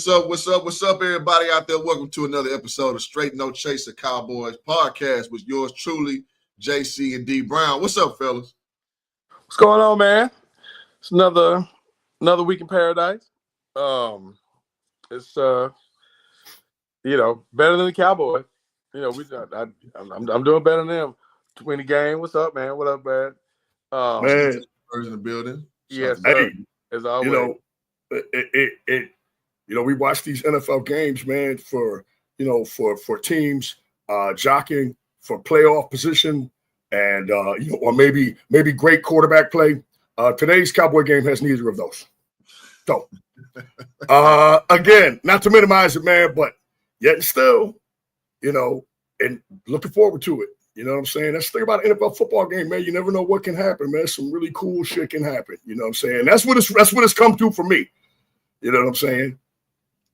What's up, everybody out there? Welcome to another episode of Straight No Chaser Cowboys podcast with yours truly, JC and D Brown. What's up, fellas? What's going on, man? It's another week in paradise. It's better than the Cowboys. I'm doing better than them. 20 game. What's up, man? What up, man? Man, in the building. Yes, sir. As always. We watch these NFL games, man, for teams jockeying for playoff position and or maybe great quarterback play. Today's Cowboy game has neither of those. So again, not to minimize it, man, but yet and still, and looking forward to it. You know what I'm saying? That's the thing about an NFL football game, man. You never know what can happen, man. Some really cool shit can happen. You know what I'm saying? That's what it's come to for me. You know what I'm saying?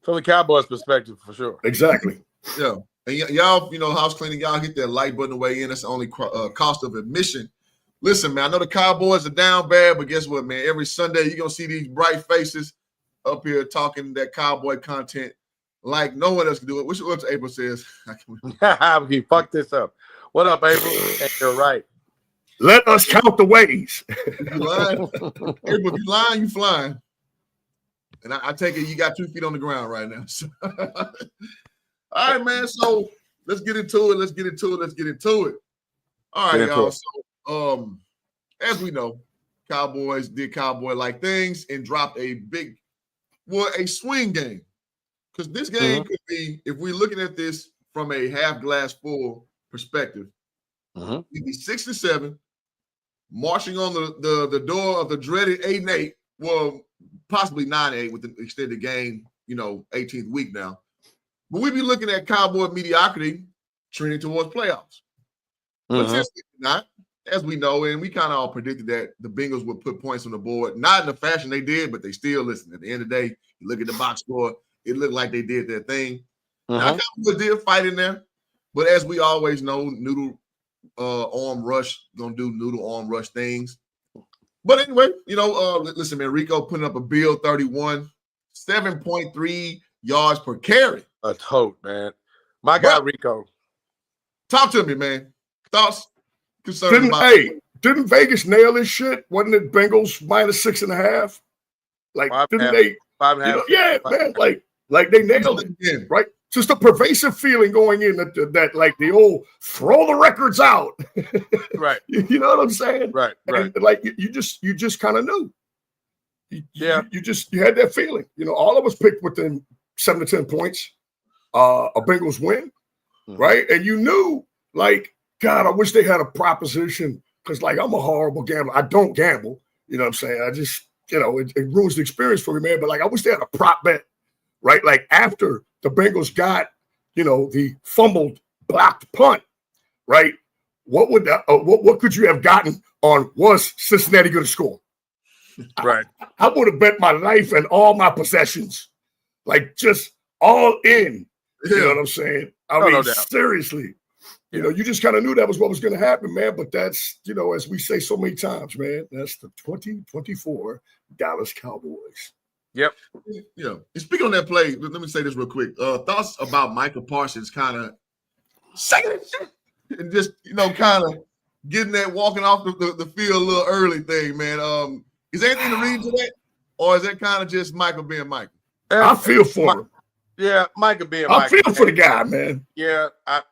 From the Cowboys' perspective, for sure. Exactly. Yeah. And y'all, house cleaning, y'all hit that like button the way in. That's the only cost of admission. Listen, man, I know the Cowboys are down bad, but guess what, man? Every Sunday, you're going to see these bright faces up here talking that Cowboy content like no one else can do it. What's April says? You fucked this up. What up, April? You're right. Let us count the ways. If you lying, April, if you lying, you flying. And I take it you got 2 feet on the ground right now. So, all right, man. So let's get into it. All right, y'all. So as we know, Cowboys did Cowboy-like things and dropped a swing game. Because this game could be, if we're looking at this from a half glass full perspective, we'd be 6-7, marching on the door of the dreaded 8-8. Well, possibly 9-8 with the extended game, 18th week now. But we'd be looking at Cowboy mediocrity trending towards playoffs. But since not, as we know, and we kind of all predicted that the Bengals would put points on the board, not in the fashion they did, but they still listen. At the end of the day, you look at the box score, it looked like they did their thing. Now, Cowboys did fight in there, but as we always know, noodle arm rush gonna do noodle arm rush things. But anyway, listen, man, Rico putting up a Bill 31, 7.3 yards per carry. A tote, man. My guy, Rico. Talk to me, man. Thoughts, concerns didn't Vegas nail this shit? Wasn't it Bengals minus 6.5? Like, 5.5? Yeah, man. Like they nailed it again, right? Just a pervasive feeling going in that like the old throw the records out. Right. You know what I'm saying? Right. And like you just kind of knew. You had that feeling. All of us picked within 7 to 10 points. A Bengals win, right? And you knew, like, God, I wish they had a proposition because, like, I'm a horrible gambler. I don't gamble. You know what I'm saying? I just, it ruins the experience for me, man. But like, I wish they had a prop bet, right? Like after the Bengals got, the fumbled blocked punt, right? What would that? What could you have gotten on? Was Cincinnati going to score? Right. I would have bet my life and all my possessions, like just all in. You know what I'm saying? I mean, seriously. You just kind of knew that was what was going to happen, man. But that's, as we say so many times, man, that's the 2024 Dallas Cowboys. Yep. Yeah. And speaking on that play, let me say this real quick. Thoughts about Micah Parsons kind of saying shit and just, kind of getting that walking off the field a little early thing, man. Is there anything to read to that? Or is that kind of just Michael being Michael? I feel for him. Yeah, Micah being Micah. I feel for the guy, man. Yeah, I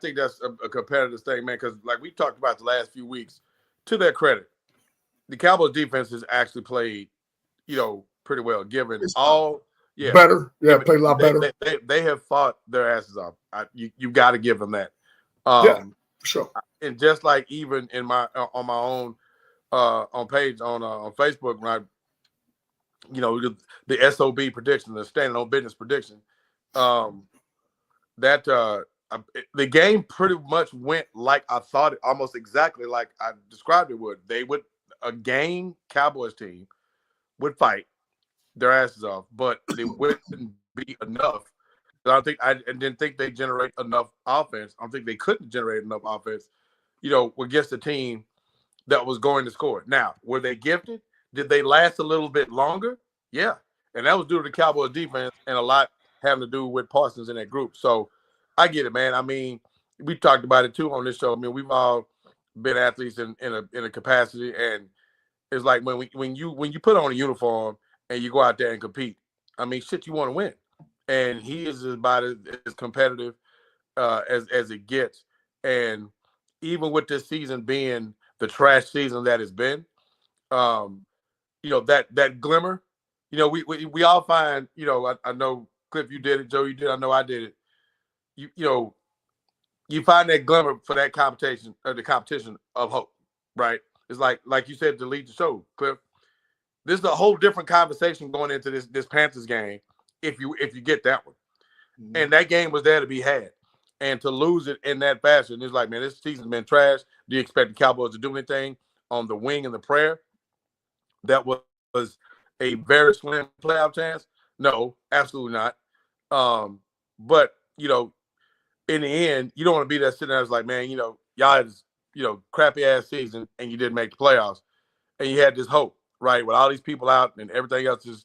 think that's a competitive thing, man, because like we talked about the last few weeks, to their credit, the Cowboys defense has actually played, pretty well, given all better. Yeah, played a lot better. They have fought their asses off. You've got to give them that. For sure. And just like even in my on my own on page on Facebook, when I the SOB prediction, the standing on business prediction, that the game pretty much went like I thought it, almost exactly like I described it would. A game Cowboys team would fight their asses off, but it wouldn't be enough. I didn't think they generate enough offense. I don't think they couldn't generate enough offense, against a team that was going to score. Now, were they gifted? Did they last a little bit longer? Yeah. And that was due to the Cowboys defense and a lot having to do with Parsons in that group. So I get it, man. I mean, we talked about it too on this show. I mean, we've all been athletes in a capacity, and it's like when you put on a uniform and you go out there and compete. I mean, shit, you want to win, and he is about as competitive as it gets. And even with this season being the trash season that it's been, that glimmer, we all find, I know Cliff, you did it, Joe, you did, I know I did it. You find that glimmer for that competition, or the competition of hope, right? It's like you said to lead the show, Cliff. This is a whole different conversation going into this Panthers game if you get that one. Mm-hmm. And that game was there to be had. And to lose it in that fashion, it's like, man, this season's been trash. Do you expect the Cowboys to do anything on the wing and the prayer? That was a very slim playoff chance? No, absolutely not. But, in the end, you don't want to be there sitting there. It's like, man, y'all had this, crappy ass season and you didn't make the playoffs. And you had this hope, right? With all these people out and everything else is,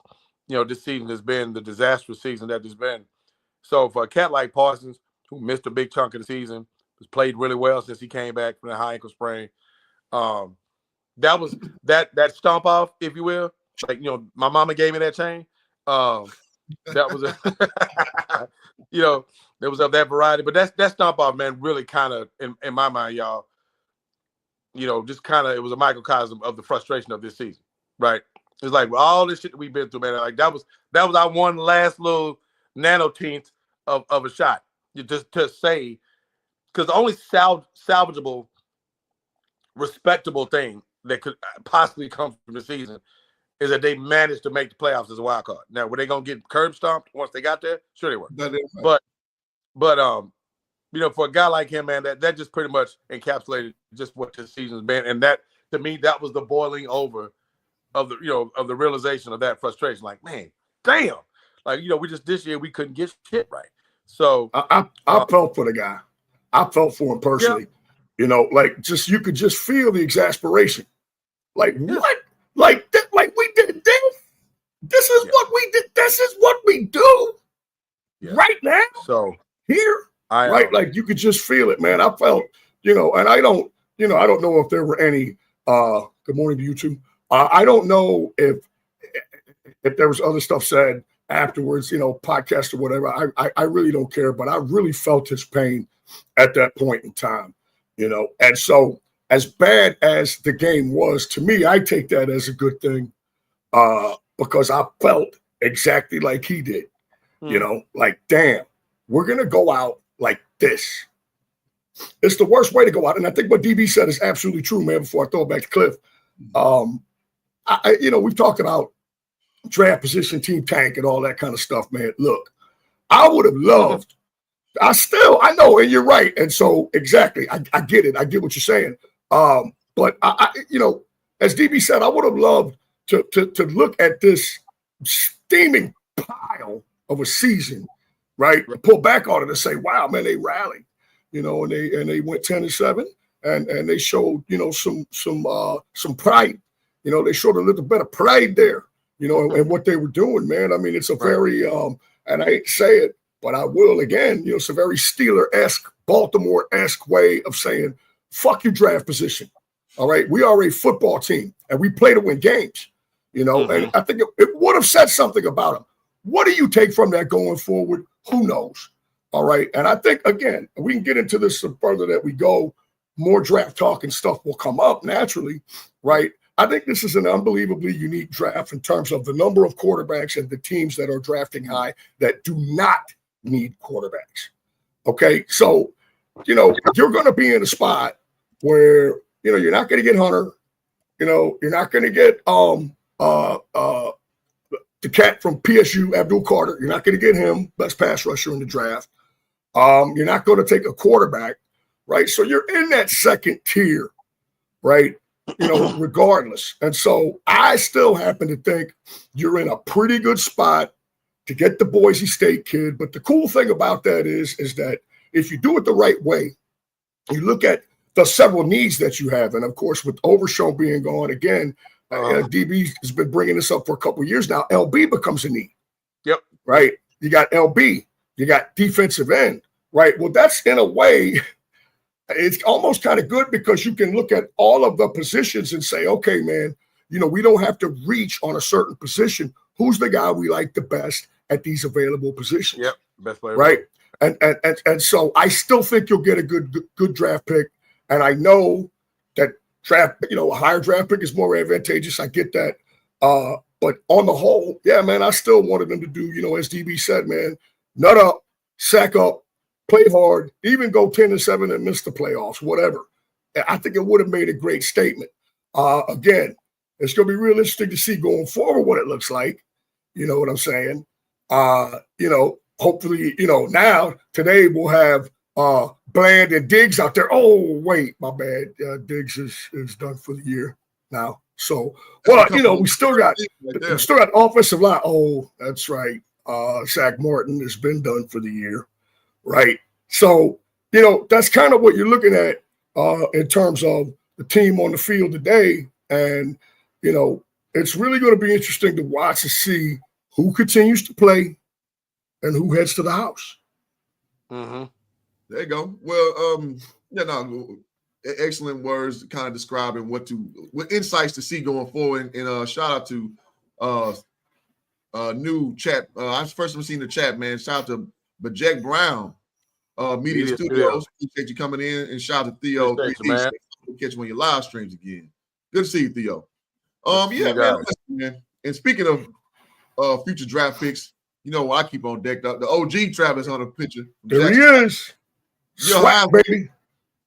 this season has been the disastrous season that it's been. So for a cat like Parsons, who missed a big chunk of the season, has played really well since he came back from the high ankle sprain. That was that stomp off, if you will. Like, my mama gave me that chain. That was there was of that variety. But that stomp off, man, really kind of in my mind, y'all, just kind of, it was a microcosm of the frustration of this season, right? It's like, with all this shit that we've been through, man, like that was our one last little nanoteenth of a shot. Just to say, because the only salvageable, respectable thing that could possibly come from the season is that they managed to make the playoffs as a wild card. Now, were they gonna get curb stomped once they got there? Sure they were. But for a guy like him, man, that just pretty much encapsulated just what this season's been. And that, to me, that was the boiling over of the realization of that frustration. Like, man, damn. Like, this year we couldn't get shit right. So I felt for the guy. I felt for him personally. Yeah. You could just feel the exasperation. Like, what? Like we did this? This is what we did. This is what we do right now. So here, like you could just feel it, man. I felt, and I don't know if there were any. Good morning to you too. I don't know if there was other stuff said afterwards, podcast or whatever. I really don't care, but I really felt his pain at that point in time, and so as bad as the game was, to me, I take that as a good thing, because I felt exactly like he did, like, damn, we're going to go out like this. It's the worst way to go out. And I think what DB said is absolutely true, man, before I throw it back to Cliff. We've talked about draft position, team tank, and all that kind of stuff, man. Look, I would have loved, I know, and you're right. And so, exactly, I get it. I get what you're saying. But I as DB said, I would have loved to look at this steaming pile of a season, right? Pull back on it and say, wow, man, they rallied, and they went 10-7 and they showed, some pride. They showed a little bit of pride there, and what they were doing, man. I mean, it's a very, and I hate to say it, but I will again, it's a very Steeler-esque, Baltimore-esque way of saying, fuck your draft position. All right. We are a football team and we play to win games, and I think it would have said something about them. What do you take from that going forward? Who knows? All right. And I think, again, we can get into this the further that we go. More draft talk and stuff will come up naturally. Right. I think this is an unbelievably unique draft in terms of the number of quarterbacks and the teams that are drafting high that do not need quarterbacks. Okay. So, you're going to be in a spot where, you're not going to get Hunter, you're not going to get the cat from PSU, Abdul Carter. You're not going to get him, best pass rusher in the draft. You're not going to take a quarterback, right? So you're in that second tier, right? Regardless. And so I still happen to think you're in a pretty good spot to get the Boise State kid. But the cool thing about that is that if you do it the right way, you look at the several needs that you have. And of course, with Overshown being gone again, DB has been bringing this up for a couple of years now. LB becomes a need. Yep. Right. You got LB. You got defensive end. Right. Well, that's in a way, it's almost kind of good because you can look at all of the positions and say, okay, man, we don't have to reach on a certain position. Who's the guy we like the best at these available positions? Yep. Best player. Right. And so I still think you'll get a good draft pick. And I know that a higher draft pick is more advantageous. I get that. But on the whole, yeah, man, I still wanted them to do, as DB said, man, nut up, sack up, play hard, even go 10-7 and miss the playoffs, whatever. I think it would have made a great statement. Again, it's going to be real interesting to see going forward what it looks like. You know what I'm saying? Hopefully, now today we'll have Bland and Diggs out there. Oh, wait, my bad. Diggs is done for the year now. So, we still got offensive line. Oh, that's right. Zach Martin has been done for the year, right? So, that's kind of what you're looking at in terms of the team on the field today. And, it's really going to be interesting to watch and see who continues to play and who heads to the house. Mm-hmm. There you go. Well, excellent words kind of describing what insights to see going forward. And shout out to new chat. I first time seen the chat, man. Shout out to Bajek Brown, Media Studios. Appreciate you coming in, and shout out to Theo. Man. We'll catch you on your live streams again. Good to see you, Theo. Man. And speaking of future draft picks, I keep on deck. The OG Travis on the picture. There he is. Swag, baby.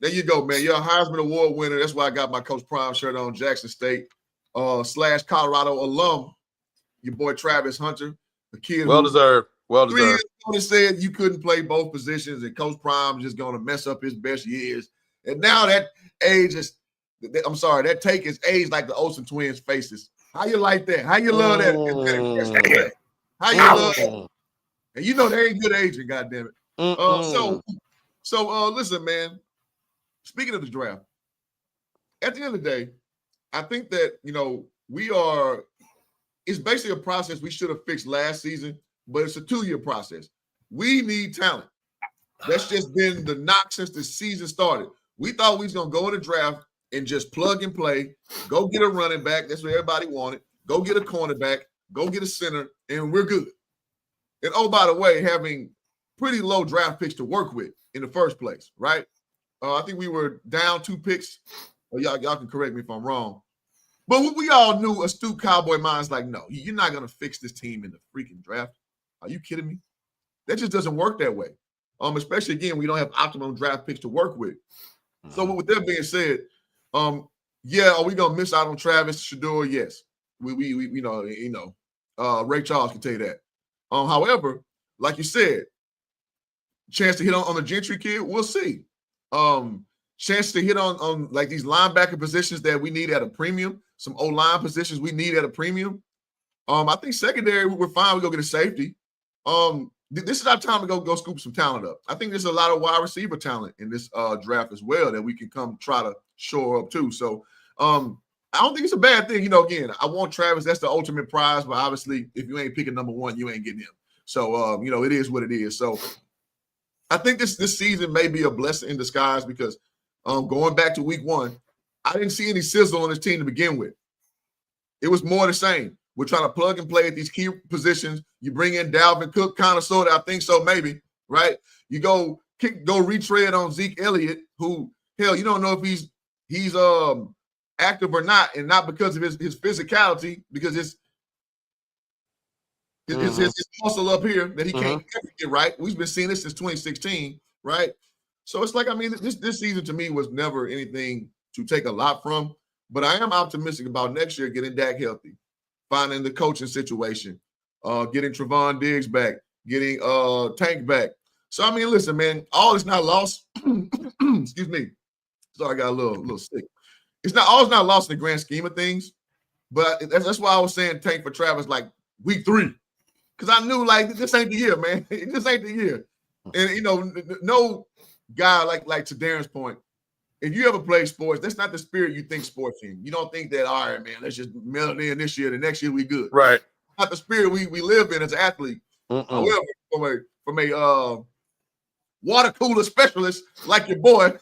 There you go, man. You're a Heisman Award winner. That's why I got my Coach Prime shirt on. Jackson State / Colorado alum. Your boy Travis Hunter, a kid. Well deserved. 3 years ago said you couldn't play both positions, and Coach Prime is just going to mess up his best years. And now that age is, that take is aged like the Olsen twins' faces. How you like that? How you love that? How you love that? And they ain't good aging, goddammit. So listen, man. Speaking of the draft, at the end of the day, I think that it's basically a process we should have fixed last season, but it's a 2-year process. We need talent. That's just been the knock since the season started. We thought we was gonna go in the draft and just plug and play, go get a running back. That's what everybody wanted. Go get a cornerback, go get a center, and we're good. And oh, by the way, having pretty low draft picks to work with in the first place, right? I think we were down 2 picks. Y'all can correct me if I'm wrong. But we all knew, astute Cowboy minds, like, no, you're not going to fix this team in the freaking draft. Are you kidding me? That just doesn't work that way. Especially, again, we don't have optimum draft picks to work with. Mm-hmm. So with that being said, are we going to miss out on Travis Shedeur? Yes. We Ray Charles can tell you that. However, like you said, chance to hit on the Gentry kid, we'll see. Chance to hit on like these linebacker positions that we need at a premium, some O-line positions we need at a premium. I think secondary, we're fine. We go get a safety. This is our time to go scoop some talent up. I think there's a lot of wide receiver talent in this draft as well that we can come try to shore up too. So I don't think it's a bad thing. Again, I want Travis. That's the ultimate prize. But obviously, if you ain't picking number 1, you ain't getting him. So, it is what it is. So I think this season may be a blessing in disguise because going back to week 1, I didn't see any sizzle on this team to begin with. It was more the same. We're trying to plug and play at these key positions. You bring in Dalvin Cook, kind of, sort of. I think so, maybe, right? You go retread on Zeke Elliott, who, hell, you don't know if he's active or not, and not because of his physicality, because his muscle up here that he can't get right. We've been seeing this since 2016, right? So it's like, this season to me was never anything to take a lot from, but I am optimistic about next year getting Dak healthy, finding the coaching situation, getting Trevon Diggs back, getting Tank back. So, listen, man, all is not lost. Excuse me. Sorry, I got a little sick. All is not lost in the grand scheme of things, but that's why I was saying Tank for Travis like week 3. Because I knew, like, this ain't the year, man. This ain't the year. And, no guy, like to Darren's point, if you ever play sports, that's not the spirit you think sports in. You don't think that, all right, man, let's just mail it in this year, the next year we good. Right. Not the spirit we live in as an athlete. However, from a water cooler specialist like your boy,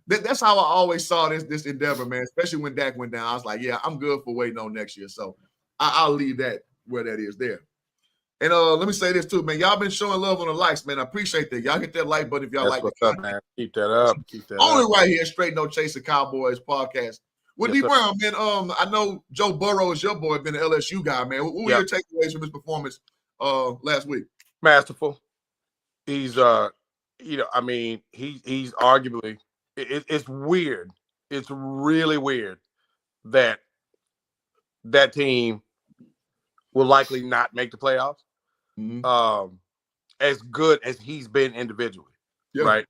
that's how I always saw this endeavor, man. Especially when Dak went down, I was like, yeah, I'm good for waiting on next year. So I'll leave that where that is there. And let me say this too, man. Y'all been showing love on the likes, man. I appreciate that. Y'all hit that like button if y'all like the content. Man. Keep that up. Only right here, Straight No Chaser Cowboys podcast. With D Brown, man. I know Joe Burrow is your boy, been an LSU guy, man. What were your takeaways from his performance last week? Masterful. He's he's arguably it's weird. It's really weird that team will likely not make the playoffs. Mm-hmm. As good as he's been individually, right?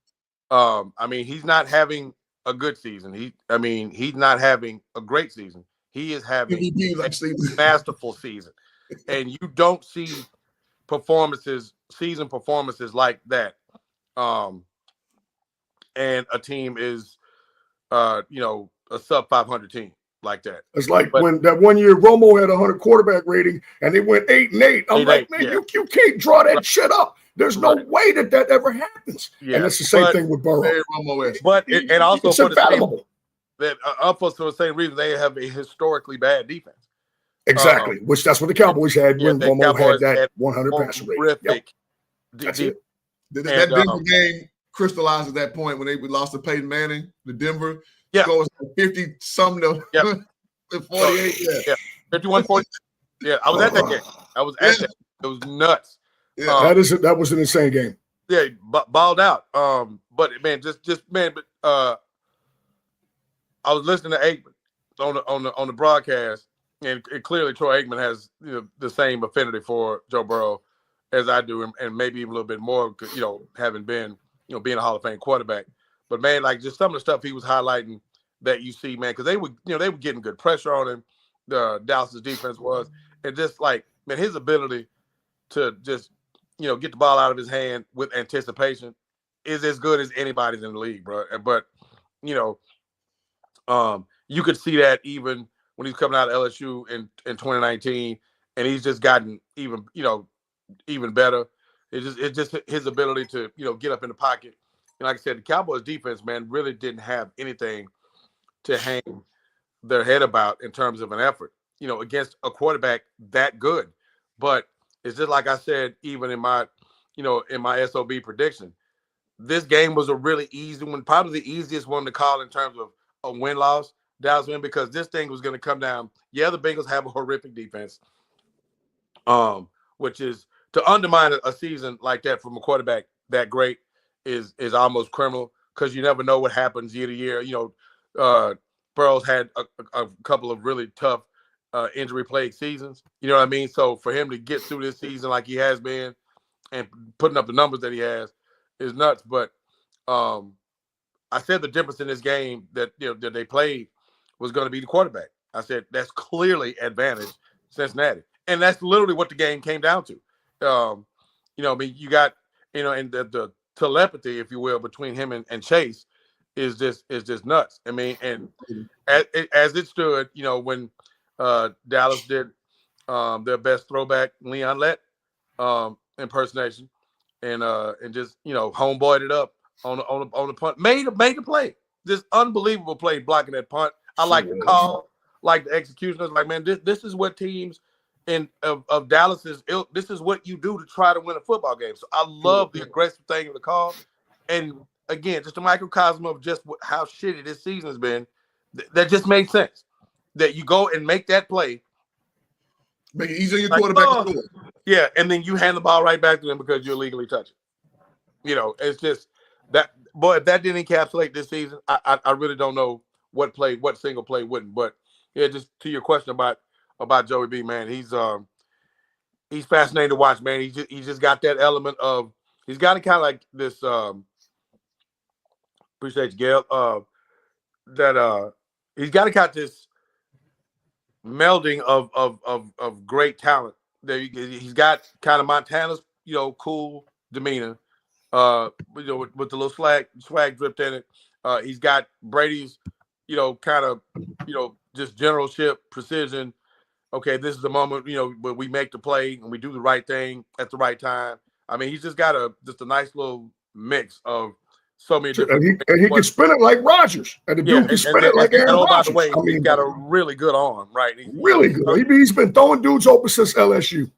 He's not having a good season. He's not having a great season. He is having a masterful season, and you don't see season performances like that. And a team is, a sub 500 team like that. It's like when that 1 year Romo had 100 quarterback rating and they went 8-8. I'm like, man, you can't draw that shit up. There's no way that ever happens. Yeah. And it's the same thing with Burrow. But and also it's for the same reason they have a historically bad defense. Exactly, which that's what the Cowboys had when Romo had that 100 passer rating. Yep. That's it. That Denver game crystallized at that point when they lost to Peyton Manning, the Denver. Yeah. Scores 50-something to 48. Yeah. 51-40. Yeah, I was at that game. It was nuts. Yeah. That was an insane game. Yeah, balled out. But man, I was listening to Aikman on the broadcast, and clearly Troy Aikman has the same affinity for Joe Burrow as I do, and maybe even a little bit more, having been being a Hall of Fame quarterback. But man, like just some of the stuff he was highlighting that you see, man, because they were getting good pressure on him. The Dallas's defense was, and just like, man, his ability to just get the ball out of his hand with anticipation is as good as anybody's in the league, bro. But you could see that even when he's coming out of LSU in 2019, and he's just gotten even better. It's just his ability to get up in the pocket. And like I said, the Cowboys defense, man, really didn't have anything to hang their head about in terms of an effort, against a quarterback that good. But it's just like I said, even in my SOB prediction, this game was a really easy one, probably the easiest one to call in terms of a win-loss, Dallas win, because this thing was going to come down. Yeah, the Bengals have a horrific defense, which is to undermine a season like that from a quarterback that great is almost criminal, because you never know what happens year to year. Burrow's had a couple of really tough injury-plagued seasons. You know what I mean? So for him to get through this season like he has been and putting up the numbers that he has is nuts. But I said the difference in this game that that they played was going to be the quarterback. I said that's clearly advantage Cincinnati, and that's literally what the game came down to. You got and the telepathy, if you will, between him and Chase is just nuts. I mean, and as it stood, when Dallas did their best throwback Leon Lett impersonation, and just homeboyed it up on the punt, made a play, this unbelievable play blocking that punt. I like the call, like the execution. I was like, man, this is what teams of Dallas's ilk, this is what you do to try to win a football game. So I love the aggressive thing of the call, and again, just a microcosm of just how shitty this season has been. That just made sense. That you go and make that play, make it easy on your quarterback. Yeah, and then you hand the ball right back to them because you illegally touch it. It's just that, boy, if that didn't encapsulate this season, I really don't know what single play wouldn't. But yeah, just to your question about Joey B, man, he's fascinating to watch, man. He just got that element of, he's got it kind of like this. Appreciate you, Gail. He's got this melding of great talent. He's got kind of Montana's cool demeanor, with the little swag dripped in it, He's got Brady's, kind of, just generalship, precision. Okay, this is the moment, where we make the play and we do the right thing at the right time. I mean, he's just got a nice little mix of so many different. And he can spin it like Rodgers, and the dude can spin it like Aaron Rodgers. By the way, he's got a really good arm, right? Really good. He's been throwing dudes open since LSU.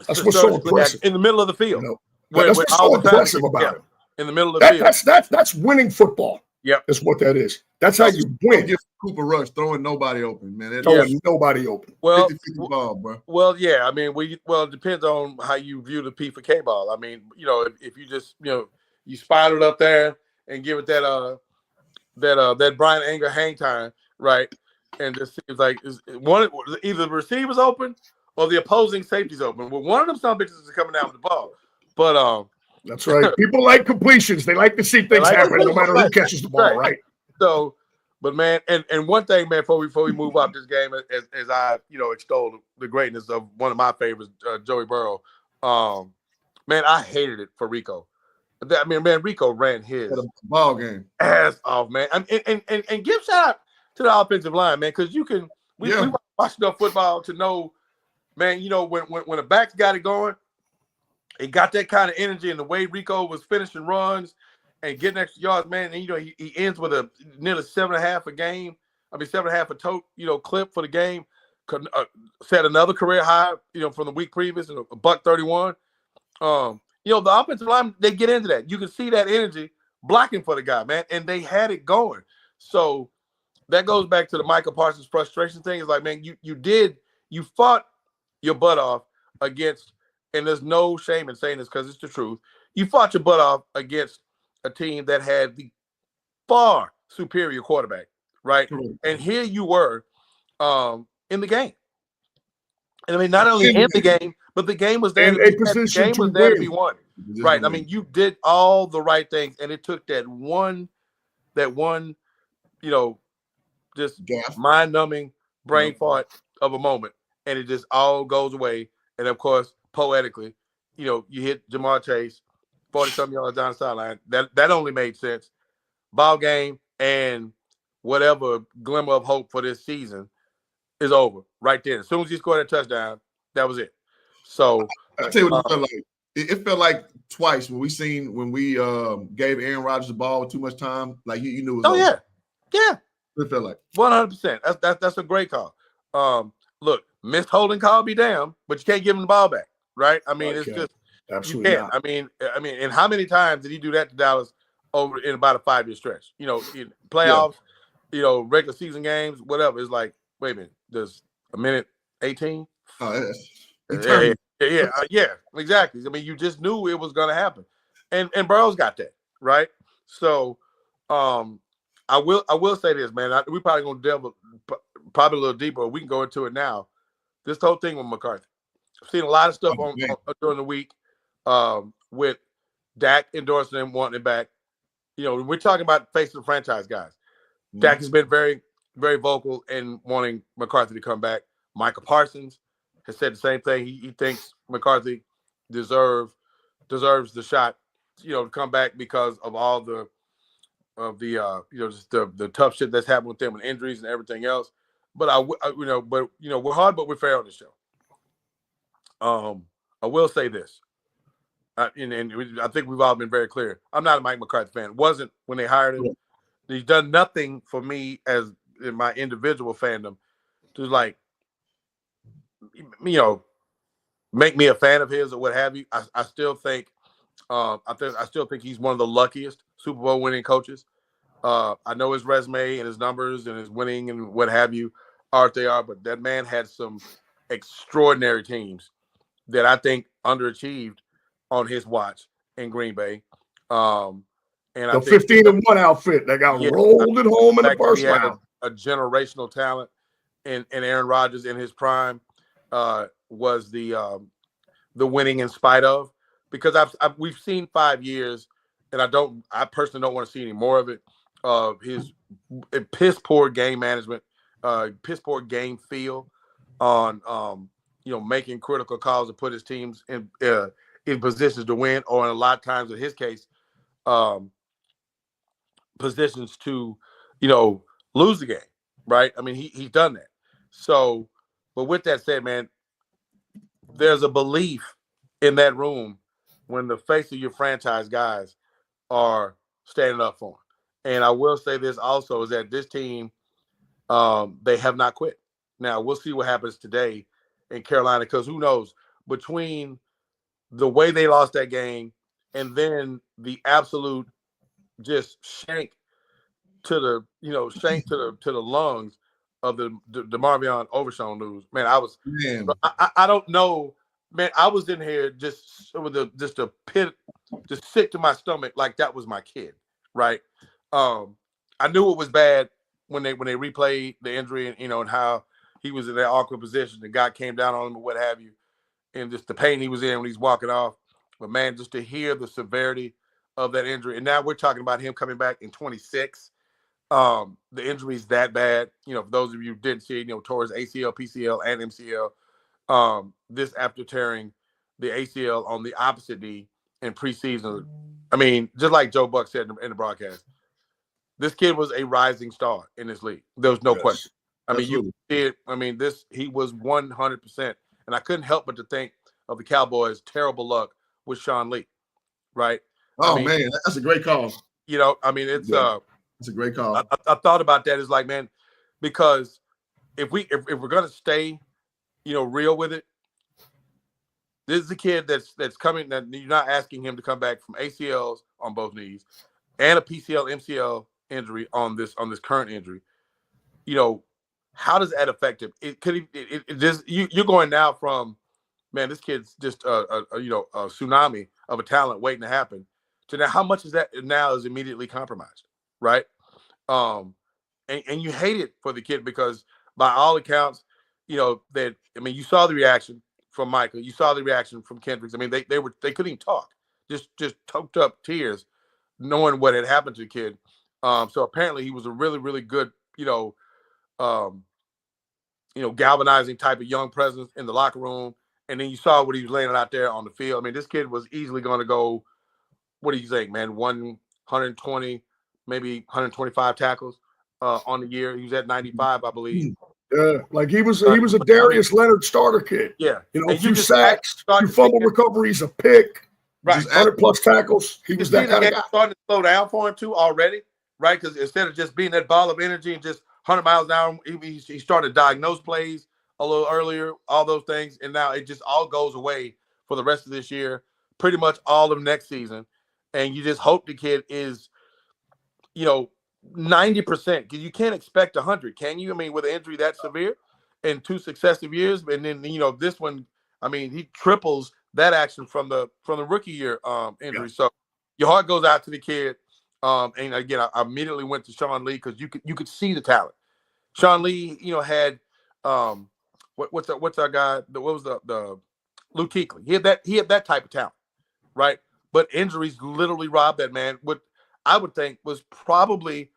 That's what's so impressive. In the middle of the field. That's what's so impressive about him. In the middle of the field. That's winning football. Yep. That's what that is. That's how you win. Give Cooper Rush throwing nobody open, man. Throwing nobody open. Well, 50-50 ball, bro. Well, yeah. I mean, it depends on how you view the P for K ball. I mean, if you just, you spiral it up there and give it that Brian Anger hang time, right? And it seems like either the receiver's open or the opposing safety's open. Well, one of them some bitches is coming down with the ball. But that's right. People like completions. They like to see things happen no matter who catches the ball, right? So, but man, and one thing, man, before we move off this game, as I extol the greatness of one of my favorites, Joey Burrow. Man, I hated it for Rico. I mean, man, Rico ran his ball game ass off, man. And give shout out to the offensive line, man, because we watched enough football to know, man. When the backs got it going, he got that kind of energy, and the way Rico was finishing runs and getting extra yards, man. And he ends with a nearly 7.5 a game. I mean, 7.5 a total, clip for the game. Set another career high, from the week previous, a $131. The offensive line, they get into that. You can see that energy blocking for the guy, man, and they had it going. So that goes back to the Micah Parsons frustration thing. It's like, man, you fought your butt off against. And there's no shame in saying this because it's the truth. You fought your butt off against a team that had the far superior quarterback, right? Mm-hmm. And here you were in the game. And I mean, not only in the game, but the game was there. The game was there to be won, right? I mean, you did all the right things, and it took that one, just mind-numbing brain fart of a moment, and it just all goes away. And of course, poetically, you hit Jamar Chase 40-something yards down the sideline. That only made sense. Ball game and whatever glimmer of hope for this season is over right there. As soon as he scored a touchdown, that was it. So I'll tell you what it felt like. It felt like twice when we gave Aaron Rodgers the ball with too much time. Like you knew it was over. Yeah. It felt like 100%. That's a great call. Look, missed holding call be damned, but you can't give him the ball back, right? I mean, it's just absolutely you can't. I mean, and how many times did he do that to Dallas over in about a 5-year stretch? In playoffs, regular season games, whatever. It's like, wait a minute, there's a minute 18. Yeah, exactly. I mean, you just knew it was going to happen, and Burrow's got that right. So, I will say this, man. We probably gonna delve probably a little deeper. We can go into it now. This whole thing with McCarthy. I've seen a lot of stuff during the week with Dak endorsing him, wanting it back. We're talking about facing the franchise guys. Mm-hmm. Dak has been very, very vocal in wanting McCarthy to come back. Micah Parsons has said the same thing. He thinks McCarthy deserves the shot, to come back because of all the just the tough shit that's happened with them and injuries and everything else. But we're hard, but we're fair on the show. I will say this, and I think we've all been very clear. I'm not a Mike McCarthy fan. Wasn't when they hired him. He's done nothing for me as in my individual fandom to make me a fan of his or what have you. I still think he's one of the luckiest Super Bowl winning coaches. I know his resume and his numbers and his winning and what have you are what they are, but that man had some extraordinary teams that I think underachieved on his watch in Green Bay. And the 15-1 outfit that got rolled at home in the first round. A generational talent in Aaron Rodgers in his prime was the winning in spite of, because we've seen 5 years, and I personally don't want to see any more of it. His piss poor game management, piss poor game feel on making critical calls to put his teams in positions to win, or in a lot of times in his case, positions to, lose the game, right? I mean, he's done that. So, but with that said, man, there's a belief in that room when the face of your franchise guys are standing up for him. And I will say this also is that this team, they have not quit. Now we'll see what happens today in Carolina, because who knows, between the way they lost that game and then the absolute just shank to the lungs of the DeMarvion Overshown news. Man, I don't know, man. I was in here just with a pit, just sick to my stomach, like that was my kid, right? I knew it was bad when they replayed the injury and how he was in that awkward position. The guy came down on him or what have you, and just the pain he was in when he's walking off. But man, just to hear the severity of that injury, and now we're talking about him coming back in 26. The injury is that bad. For those of you who didn't see it, towards ACL, PCL, and MCL. This after tearing the ACL on the opposite knee in preseason. I mean, just like Joe Buck said in the broadcast, this kid was a rising star in this league. There was no question. I mean, you did. I mean, he was 100%. And I couldn't help but to think of the Cowboys' terrible luck with Sean Lee, right? Oh, man, that's a great call. It's a great call. I thought about that. It's like, man, because if we're gonna stay, real with it, this is a kid that's coming, that you're not asking him to come back from ACLs on both knees and a PCL, MCL injury on this current injury. How does that affect him? You're going now from, man, this kid's just a tsunami of a talent waiting to happen, to now how much is that now is immediately compromised, right? And you hate it for the kid, because by all accounts, you saw the reaction from Michael, you saw the reaction from Kendricks. I mean, they couldn't even talk, just choked up tears, knowing what had happened to the kid. So apparently he was a really, really good, galvanizing type of young presence in the locker room. And then you saw what he was laying out there on the field. I mean, this kid was easily going to go, what do you think, man? 120, maybe 125 tackles on the year. He was at 95, I believe. Yeah, like he was a Darius Leonard starter kid. Yeah. A few sacks, a few fumble recoveries, a pick, right? 100+ tackles. He was that kind of guy. Starting to slow down for him too already, right? Because instead of just being that ball of energy and just 100 miles an hour, he started to diagnose plays a little earlier, all those things, and now it just all goes away for the rest of this year, pretty much all of next season. And you just hope the kid is, 90%, because you can't expect 100, can you? I mean, with an injury that severe in 2 successive years, and then this one, I mean, he triples that action from the rookie year injury. Yeah. So your heart goes out to the kid. And again, I immediately went to Sean Lee, because you could see the talent. Sean Lee, had what's our guy? What was the Luke Kuechly? He had that type of talent, right? But injuries literally robbed that man. What I would think was probably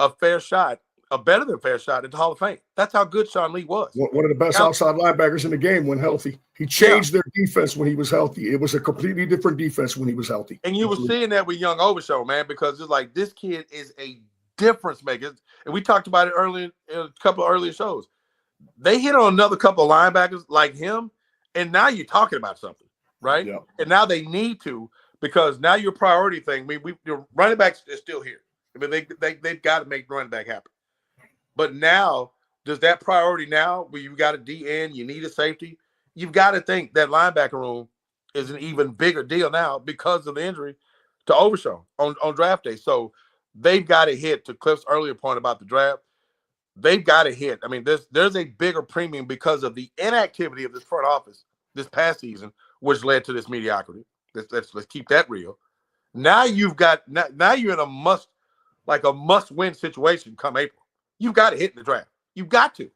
a better than fair shot at the Hall of Fame. That's how good Sean Lee was. One of the best outside linebackers in the game when healthy. He changed their defense when he was healthy. It was a completely different defense when he was healthy. And you were seeing that with young Overshown, man, because it's like, this kid is a difference maker. And we talked about it earlier in a couple of earlier shows. They hit on another couple of linebackers like him, and now you're talking about something, right? Yeah. And now they need to, because now your priority thing, your running backs is still here. I mean, they've got to make running back happen. But now, does that priority now, where you've got a DN, you need a safety, you've got to think that linebacker room is an even bigger deal now because of the injury to Overshown on draft day. So they've got to hit, to Cliff's earlier point about the draft, they've got to hit. I mean, there's a bigger premium because of the inactivity of this front office this past season, which led to this mediocrity. Let's keep that real. Now you're in a must-win situation come April. You've got to hit in the draft. You've got to.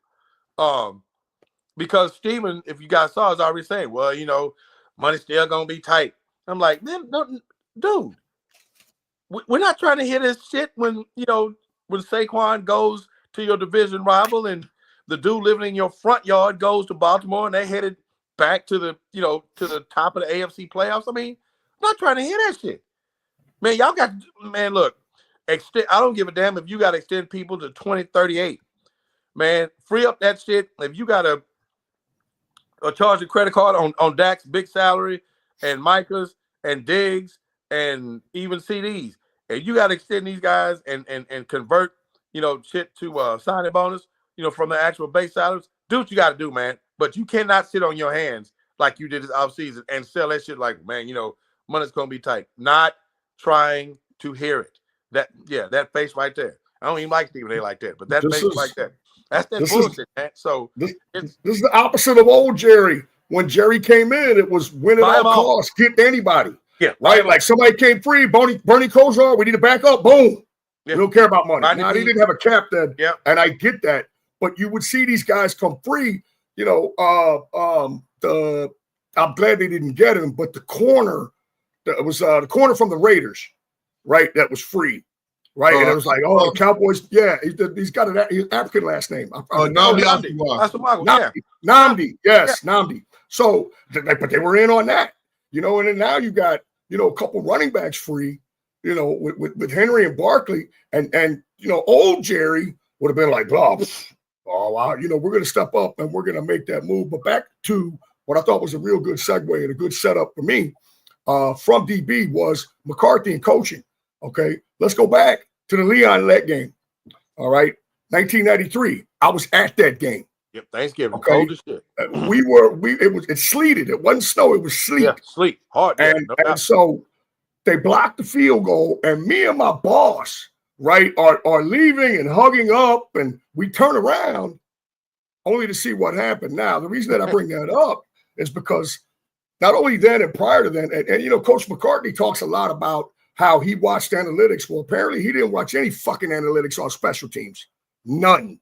Because Steven, if you guys saw, is already saying, well, money's still going to be tight. I'm like, man, no, dude, we're not trying to hit this shit when Saquon goes to your division rival and the dude living in your front yard goes to Baltimore and they headed back to the top of the AFC playoffs. I mean, I'm not trying to hit that shit. Man, look, extend. I don't give a damn if you got to extend people to 2038. Man, free up that shit. If you got a charge a credit card on Dak's big salary and Micah's and Diggs and even CDs, and you got to extend these guys and convert, shit to signing bonus, from the actual base salaries, do what you got to do, man. But you cannot sit on your hands like you did this offseason and sell that shit like, man, money's going to be tight. Not trying to hear it. That face right there. I don't even like Stephen A like that, but that face like that. That's that bullshit, man. So this is the opposite of old Jerry. When Jerry came in, it was win at all costs, get anybody. Yeah, right. Like somebody came free, Bernie Kosar, we need to back up. Boom. Yeah. We don't care about money. Now he didn't have a cap then, and I get that. But you would see these guys come free. I'm glad they didn't get him, but the corner that was the corner from the Raiders, right? That was free. Right, and it was like, Cowboys, he's got an African last name. Namdi. Namdi. So, but they were in on that, and then now you got, a couple running backs free, with Henry and Barkley, and old Jerry would have been like, wow, we're going to step up and we're going to make that move. But back to what I thought was a real good segue and a good setup for me from DB was McCarthy and coaching. Okay, let's go back to the Leon Lett game. All right, 1993. I was at that game. Yep, Thanksgiving. Okay? Cold as shit. It sleeted. It wasn't snow. It was sleet. Yeah, sleet. Hard. And so they blocked the field goal, and me and my boss, right, are leaving and hugging up, and we turn around only to see what happened. Now, the reason that I bring that up is because not only then and prior to then, and Coach McCartney talks a lot about how he watched analytics. Well, apparently he didn't watch any fucking analytics on special teams. None.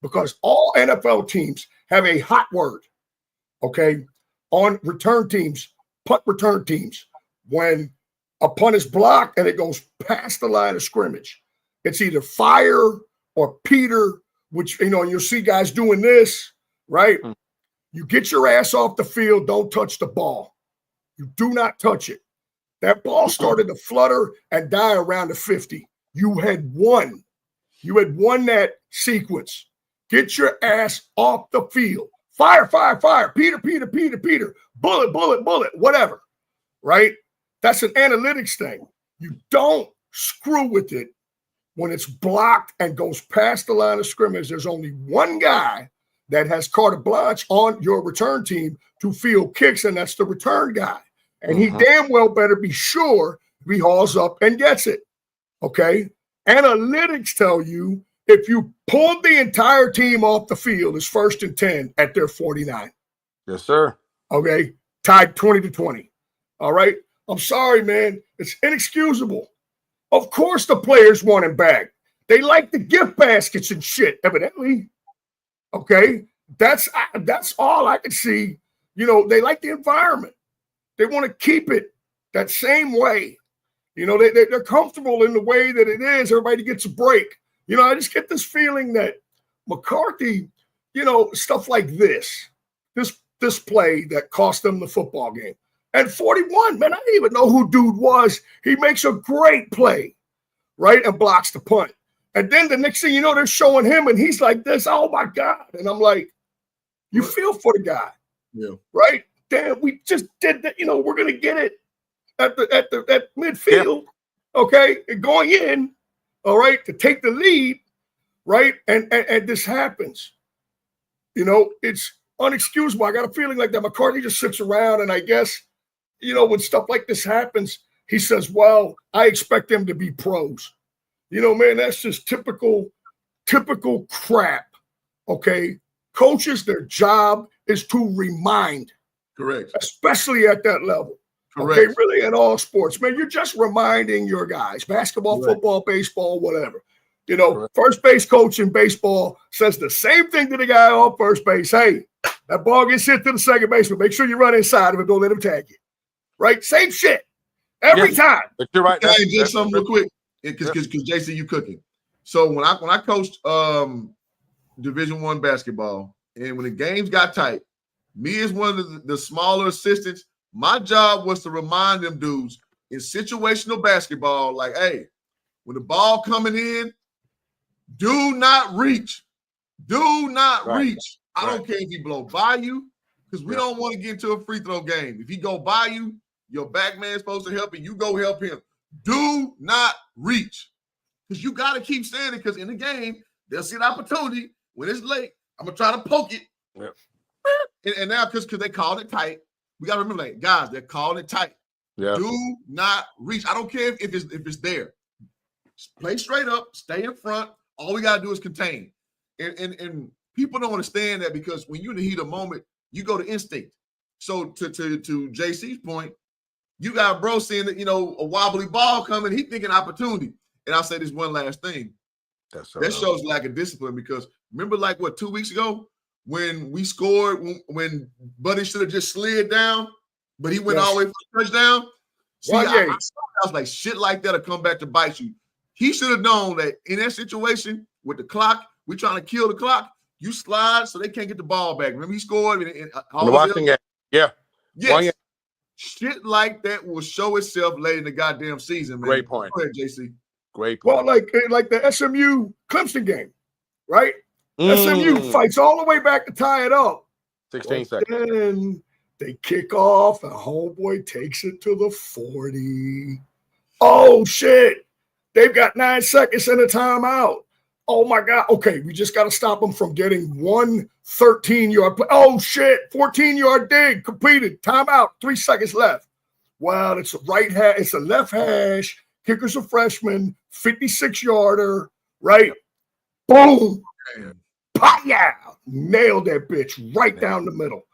Because all NFL teams have a hot word, okay, on return teams, punt return teams. When a punt is blocked and it goes past the line of scrimmage, it's either fire or Peter, which, you'll see guys doing this, right? Mm. You get your ass off the field, don't touch the ball. You do not touch it. That ball started to flutter and die around the 50. You had won. You had won that sequence. Get your ass off the field. Fire, fire, fire. Peter. Bullet, whatever. Right? That's an analytics thing. You don't screw with it when it's blocked and goes past the line of scrimmage. There's only one guy that has carte blanche on your return team to field kicks, and that's the return guy. And he damn well better be sure he hauls up and gets it, okay? Analytics tell you if you pulled the entire team off the field, it's 1st and 10 at their 49. Yes, sir. Okay, tied 20-20. All right? I'm sorry, man. It's inexcusable. Of course the players want him back. They like the gift baskets and shit, evidently. Okay? That's all I can see. They like the environment. They want to keep it that same way. They're comfortable in the way that it is. Everybody gets a break. I just get this feeling that McCarthy, stuff like this play that cost them the football game. And 41, man, I didn't even know who dude was. He makes a great play, right, and blocks the punt. And then the next thing you know, they're showing him, and he's like this. Oh, my God. And I'm like, you feel for the guy, right? Damn, we just did that. We're going to get it at midfield, okay, and going in, all right, to take the lead, right? And this happens. It's unexcusable. I got a feeling like that McCarthy just sits around, and I guess, when stuff like this happens, he says, well, I expect them to be pros. Man, that's just typical crap, okay? Coaches, their job is to remind. Correct. Especially at that level. Correct. Okay, really in all sports. Man, you're just reminding your guys, basketball, football, baseball, whatever. First base coach in baseball says the same thing to the guy on first base. Hey, that ball gets hit to the second baseman. Make sure you run inside of it. Don't let him tag you. Right? Same shit. Every time. But you're right. Can I just something real quick? Because Jason, you cooking. So when I coached Division I basketball, and when the games got tight, me as one of the smaller assistants, my job was to remind them dudes in situational basketball, like, hey, when the ball coming in, do not reach. Do not reach. I don't care if he blow by you, because we don't want to get into a free throw game. If he go by you, your back man's supposed to help you. You go help him. Do not reach. Because you got to keep saying it, because in the game, they'll see an opportunity. When it's late, I'm going to try to poke it. Yep. And now, because they called it tight, we got to remember, like, guys, they're calling it tight. Yeah. Do not reach. I don't care if it's there. Play straight up. Stay in front. All we got to do is contain. And people don't understand that, because when you're in the heat of the moment, you go to instinct. So to JC's point, you got bro seeing that, a wobbly ball coming. He thinking opportunity. And I'll say this one last thing. That shows lack of discipline, because remember, 2 weeks ago when we scored, when Buddy should have just slid down, but he went all the way for a touchdown. See, I was like, shit like that'll come back to bite you. He should have known that in that situation with the clock, we're trying to kill the clock. You slide so they can't get the ball back. Remember, he scored. Yeah. Yes. Shit like that will show itself late in the goddamn season, man. Great point. Go ahead, JC. Great point. Well, like the SMU Clemson game, right? SMU fights all the way back to tie it up. 16 seconds. Then they kick off, and homeboy takes it to the 40. Oh, shit. They've got 9 seconds and a timeout. Oh, my God. Okay, we just got to stop them from getting one 13-yard play. Oh, shit. 14-yard dig completed. Timeout. 3 seconds left. Well, it's a left hash. Kicker's a freshman. 56-yarder. Right? Boom. Pow! Nailed that bitch right down the middle.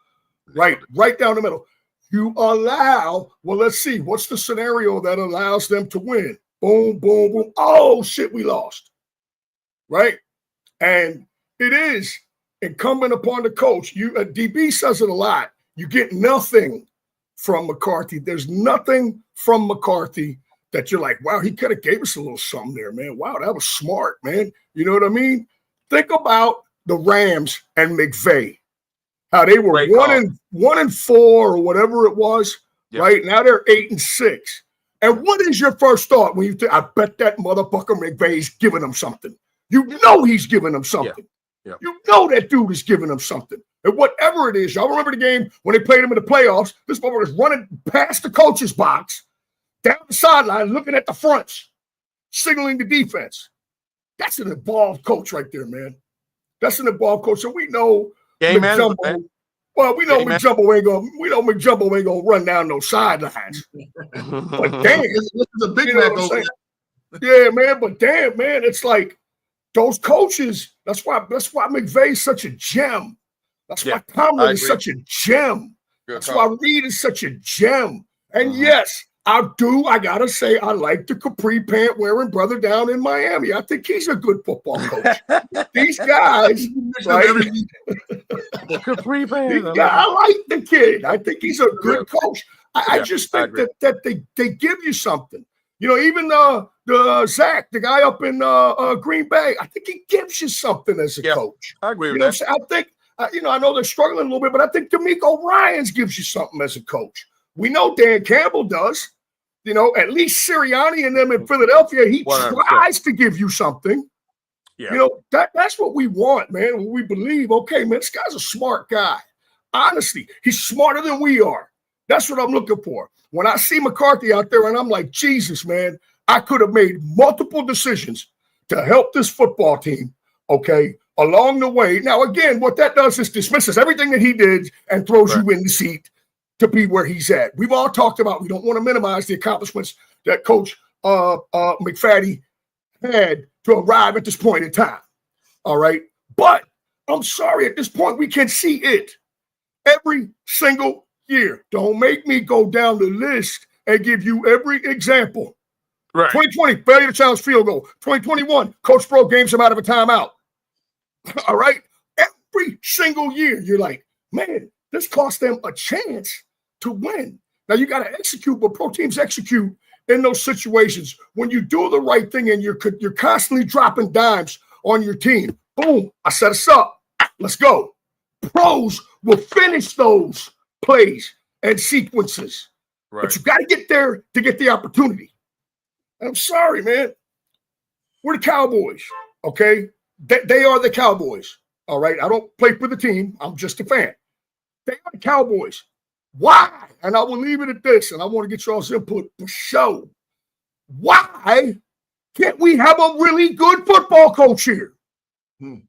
Right down the middle. You allow, well, let's see. What's the scenario that allows them to win? Boom, boom, boom. Oh, shit, we lost. Right? And it is incumbent upon the coach. DB says it a lot. You get nothing from McCarthy. There's nothing from McCarthy that you're like, wow, he could have gave us a little something there, man. Wow, that was smart, man. You know what I mean? Think about the Rams and McVay. How they were 1-4 or whatever it was, right? Now they're 8-6. And what is your first thought when you think, I bet that motherfucker McVay's giving them something? You know he's giving them something. Yeah. You know that dude is giving them something. And whatever it is, y'all remember the game when they played him in the playoffs? This motherfucker's running past the coach's box, down the sideline, looking at the fronts, signaling the defense. That's an involved coach right there, man. That's an involved coach. So we know McJumbo. Well, we know McJumbo ain't gonna run down those sidelines. But damn, this is a big man. Yeah, man. But damn, man, it's like those coaches. That's why McVay's such a gem. That's why Tomlin is such a gem. That's why Reed is such a gem. And yes, I gotta say, I like the capri pant wearing brother down in Miami. I think he's a good football coach. These guys, right? The capri pant. I like the kid. I think he's a good coach. I just think that they give you something. Even the Zach, the guy up in Green Bay, I think he gives you something as a coach. I agree with that. I think, I know they're struggling a little bit, but I think D'Amico Ryans gives you something as a coach. We know Dan Campbell does. At least Sirianni and them in Philadelphia, he 100%. Tries to give you something. Yeah. That's what we want, man. When we believe, okay, man, this guy's a smart guy. Honestly, he's smarter than we are. That's what I'm looking for. When I see McCarthy out there and I'm like, Jesus, man, I could have made multiple decisions to help this football team, okay, along the way. Now, again, what that does is dismisses everything that he did and throws you in the seat to be where he's at. We've all talked about, we don't want to minimize the accomplishments that Coach McFadden had to arrive at this point in time. All right. But I'm sorry, at this point, we can see it every single year. Don't make me go down the list and give you every example. Right. 2020, failure to challenge field goal. 2021, Coach Pro games him out of a timeout. All right. Every single year, you're like, man, this cost them a chance to win. Now you got to execute, but pro teams execute in those situations when you do the right thing and you're constantly dropping dimes on your team. Boom, I set us up. Let's go. Pros will finish those plays and sequences. Right. But you got to get there to get the opportunity. I'm sorry, man. We're the Cowboys, okay? They are the Cowboys, all right? I don't play for the team. I'm just a fan. They are the Cowboys. Why? And I will leave it at this, and I want to get y'all's input for sure. Why can't we have a really good football coach here? When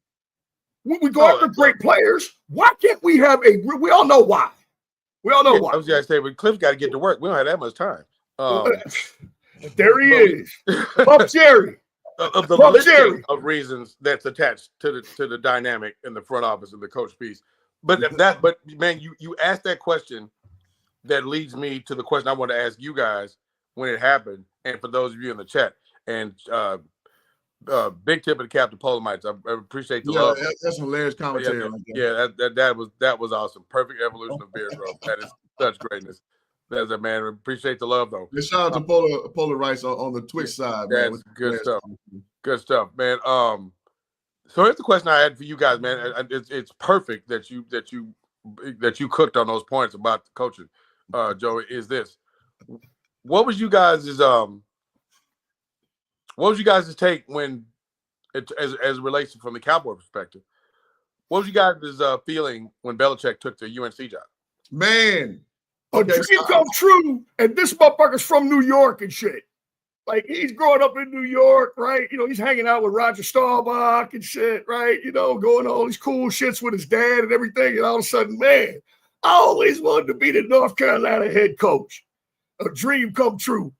we go after great players, why can't we have we all know why. We all know why. I was going to say, but Cliff's got to get to work. We don't have that much time. There he is. Buff Jerry. Of the listing of reasons that's attached to the dynamic in the front office and the coach piece. But man, you asked that question that leads me to the question I want to ask you guys when it happened, and for those of you in the chat. And big tip of the cap to Polomites. I appreciate the love. That's hilarious commentary. That was awesome. Perfect evolution of beard growth. That is such greatness. That's a man. Appreciate the love though. Shout out to Polar Rice on the Twitch side. That's man. Good stuff. Good stuff, man. So here's the question I had for you guys, man. It's perfect that you cooked on those points about the coaching, Joey. Is this what was you guys' take when as it relates from the Cowboy perspective? What was you guys' feeling when Belichick took the UNC job? Man, a dream come true, and this motherfucker's from New York and shit. Like, he's growing up in New York, right? You know, he's hanging out with Roger Staubach and shit, right? You know, going all these cool shits with his dad and everything. And all of a sudden, man, I always wanted to be the North Carolina head coach. A dream come true.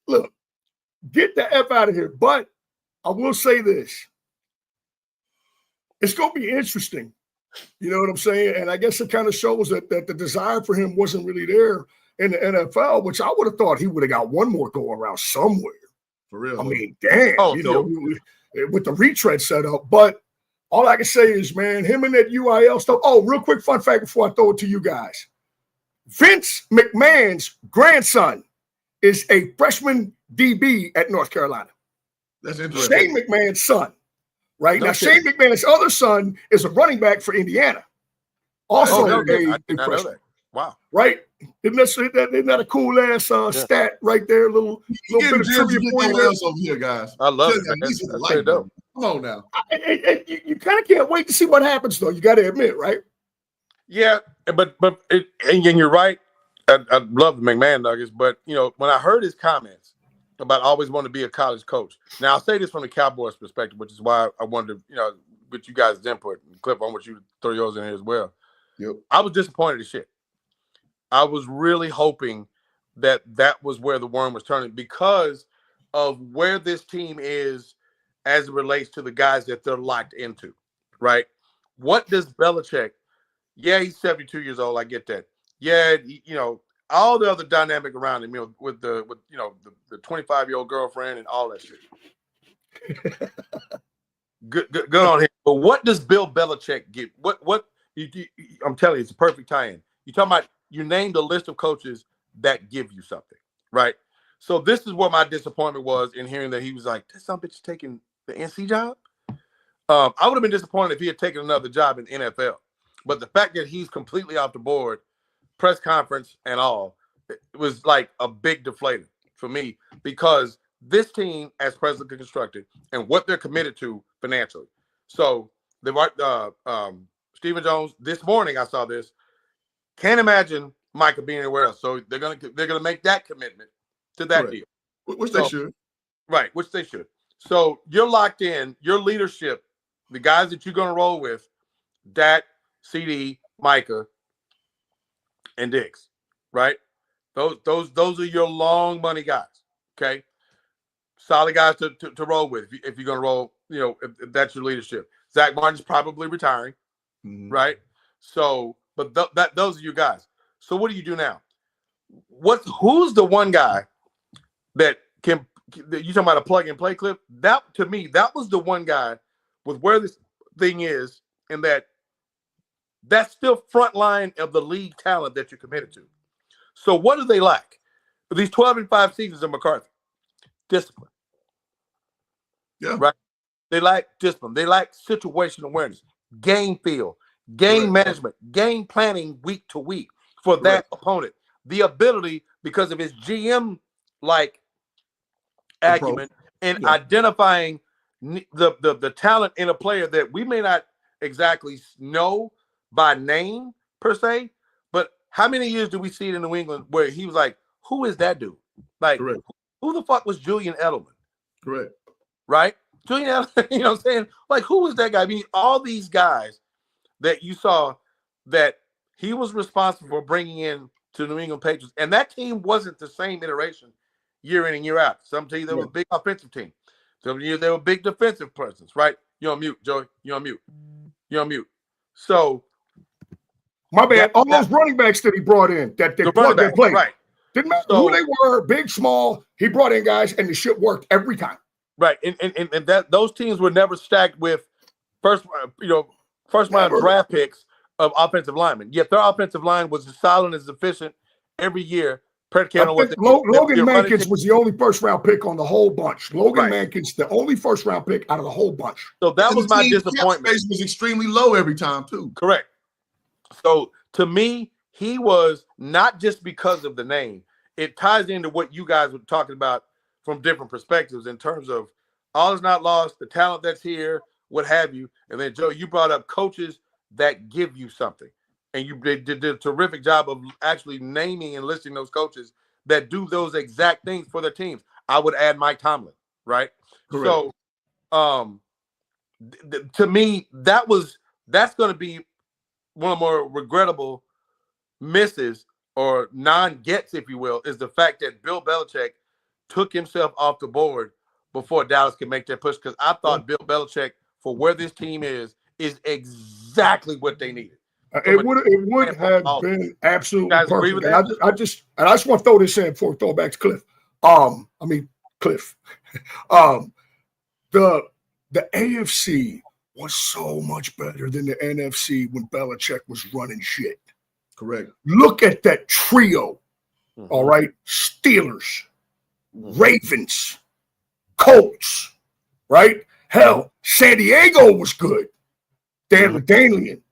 Look, get the F out of here. But I will say this. It's going to be interesting. You know what I'm saying? And I guess it kind of shows that the desire for him wasn't really there in the NFL, which I would have thought he would have got one more go around somewhere. For real. I mean, damn, with the retread set up. But all I can say is, man, him and that UIL stuff. Oh, real quick fun fact before I throw it to you guys. Vince McMahon's grandson is a freshman DB at North Carolina. That's interesting. Shane McMahon's son. Right? Now, Shane McMahon's other son is a running back for Indiana. Also, I did not know that. Wow. Right? Isn't that a cool ass stat right there? Little bit of trivia for you over here, guys. I love it. Come on now. You kind of can't wait to see what happens, though. You got to admit, right? Yeah, but and you're right. I love the McMahon Nuggets, but you know, when I heard his comments about always wanting to be a college coach. Now, I'll say this from the Cowboys perspective, which is why I wanted to, with you guys' input, Cliff, I want you to throw yours in here as well. Yep. I was disappointed as shit. I was really hoping that was where the worm was turning because of where this team is as it relates to the guys that they're locked into, right? What does Belichick, he's 72 years old, I get that. Yeah, all the other dynamic around him, with the 25-year-old girlfriend and all that shit. good on him. But what does Bill Belichick get? I'm telling you, it's a perfect tie-in. You talking about you named a list of coaches that give you something, right? So this is where my disappointment was in hearing that he was like, "This some bitch is taking the NC job." I would have been disappointed if he had taken another job in NFL, but the fact that he's completely off the board. Press conference and all, it was like a big deflator for me because this team, as presently constructed, and what they're committed to financially. So Stephen Jones this morning, I saw this. Can't imagine Micah being anywhere else. So they're gonna make that commitment to that deal, which they should. Right, which they should. So you're locked in. Your leadership, the guys that you're gonna roll with, Dak, CD, Micah. And Diggs, right? Those are your long money guys. Okay, solid guys to roll with if you're gonna roll. If that's your leadership. Zach Martin's probably retiring, right? So, but those are your guys. So what do you do now? Who's the one guy that you talking about a plug and play clip? That to me, that was the one guy with where this thing is, and that's still front line of the league talent that you're committed to. So what do they lack? For these 12-5 seasons of McCarthy? Discipline. Yeah. Right? They lack discipline. They lack situational awareness, game feel, game management, game planning week to week for that opponent. The ability, because of his GM-like acumen and identifying the talent in a player that we may not exactly know by name per se, but how many years do we see it in New England where he was like, who is that dude? Like, who the fuck was Julian Edelman? Correct. Right? Julian Edelman, you know what I'm saying? Like, who was that guy? I mean, all these guys that you saw that he was responsible for bringing in to the New England Patriots, and that team wasn't the same iteration year in and year out. Some teams, they were a big offensive team. Some years, they were big defensive presence, right? You're on mute, Joey. You're on mute. You're on mute. So, my bad. All those running backs that he brought in, that they plugged and played. Right. Didn't matter who they were, big, small. He brought in guys, and the shit worked every time. Right, and that those teams were never stacked with first round draft picks of offensive linemen. Yet their offensive line was as solid and as efficient every year. Logan Mankins was the only first-round pick on the whole bunch. Logan Mankins, the only first-round pick out of the whole bunch. So that was my disappointment. Space was extremely low every time, too. Correct. So to me, he was not just because of the name. It ties into what you guys were talking about from different perspectives in terms of all is not lost, the talent that's here, what have you. And then, Joe, you brought up coaches that give you something. And you did a terrific job of actually naming and listing those coaches that do those exact things for their teams. I would add Mike Tomlin, right? Correct. So, to me, that's going to be one of the more regrettable misses or non-gets, if you will, is the fact that Bill Belichick took himself off the board before Dallas could make that push. Because I thought Bill Belichick, for where this team is exactly what they needed. It would have been absolutely perfect. And I just want to throw this in before we throw it back to Cliff. Cliff. The AFC was so much better than the NFC when Belichick was running shit. Correct. Look at that trio. All right. Steelers, Ravens, Colts, right? Hell, San Diego was good. Dan Medanian.